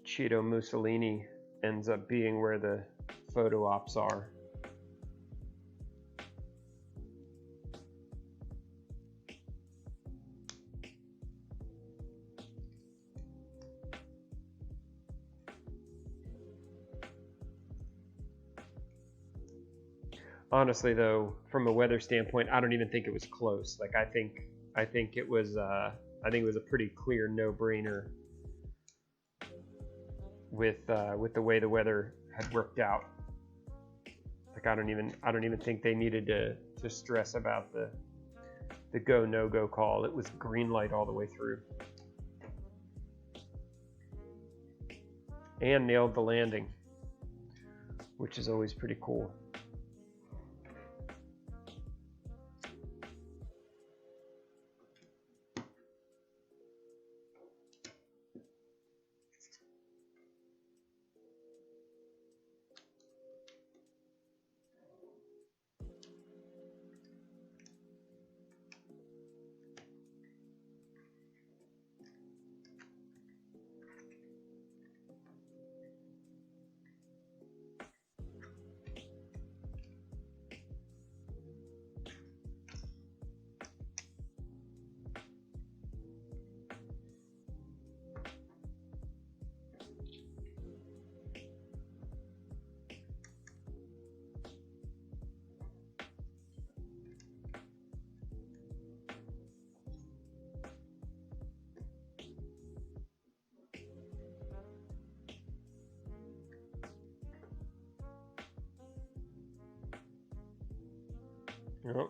Cheeto Mussolini ends up being where the photo ops are. Honestly, though, from a weather standpoint, I don't even think it was close. Like, I think it was a pretty clear no-brainer with the way the weather had worked out. Like, I don't even think they needed to stress about the go no go call. It was green light all the way through, and nailed the landing, which is always pretty cool. Yep.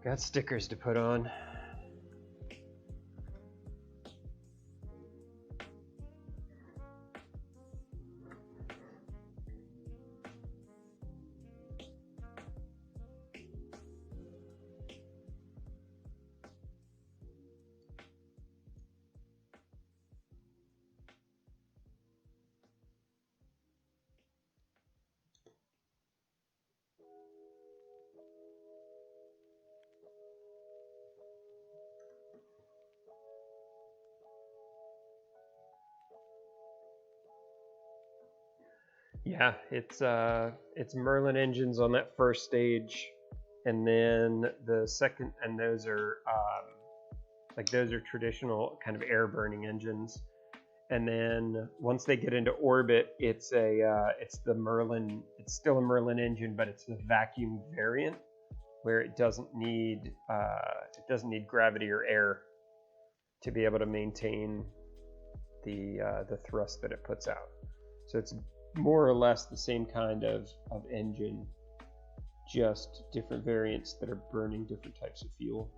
Got stickers to put on. Yeah, it's Merlin engines on that first stage, and then the second, and those are those are traditional kind of air burning engines. And then once they get into orbit, it's the Merlin. It's still a Merlin engine, but it's the vacuum variant, where it doesn't need gravity or air to be able to maintain the thrust that it puts out. So it's more or less the same kind of engine, just different variants that are burning different types of fuel.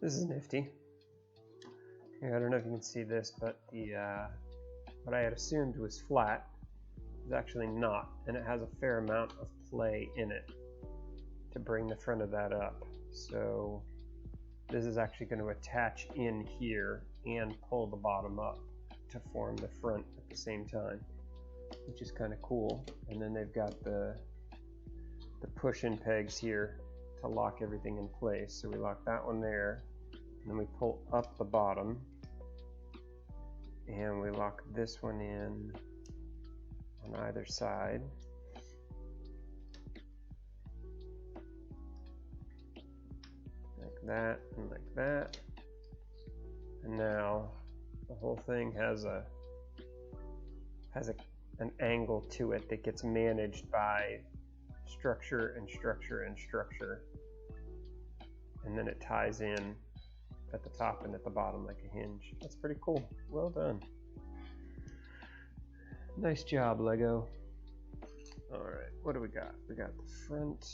This is nifty. Here, I don't know if you can see this, but the what I had assumed was flat is actually not, and it has a fair amount of play in it to bring the front of that up. So this is actually going to attach in here and pull the bottom up to form the front at the same time, which is kind of cool. And then they've got the push-in pegs here to lock everything in place. So we lock that one there, and then we pull up the bottom, and we lock this one in on either side. Like that and like that. And now the whole thing has an angle to it that gets managed by structure and structure and structure, and then it ties in at the top and at the bottom like a hinge. That's pretty cool. Well done. Nice job, Lego. All right, what do we got? We got the front.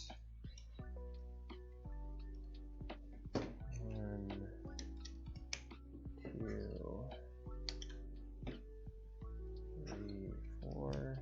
1, 2, 3, 4.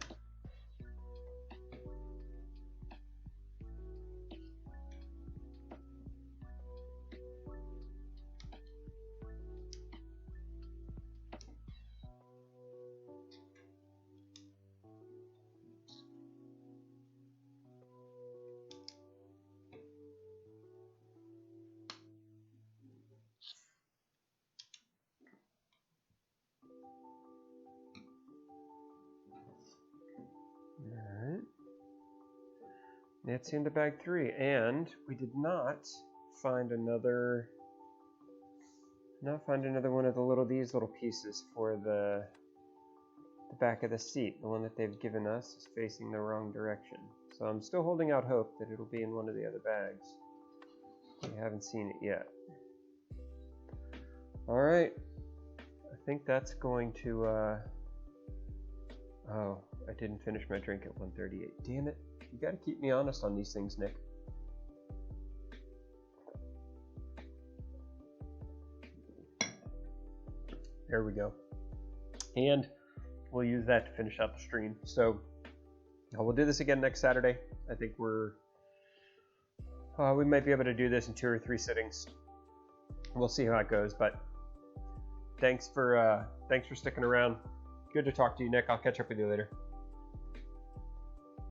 That's into bag 3, and we did not find another one of these little pieces for the back of the seat. The one that they've given us is facing the wrong direction, so I'm still holding out hope that it'll be in one of the other bags. We haven't seen it yet. All right, I think that's going to oh, I didn't finish my drink at 1:38. Damn it. You gotta keep me honest on these things, Nick. There we go. And we'll use that to finish out the stream. So we'll do this again next Saturday. I think we might be able to do this in 2 or 3 sittings. We'll see how it goes, but thanks for sticking around. Good to talk to you, Nick. I'll catch up with you later.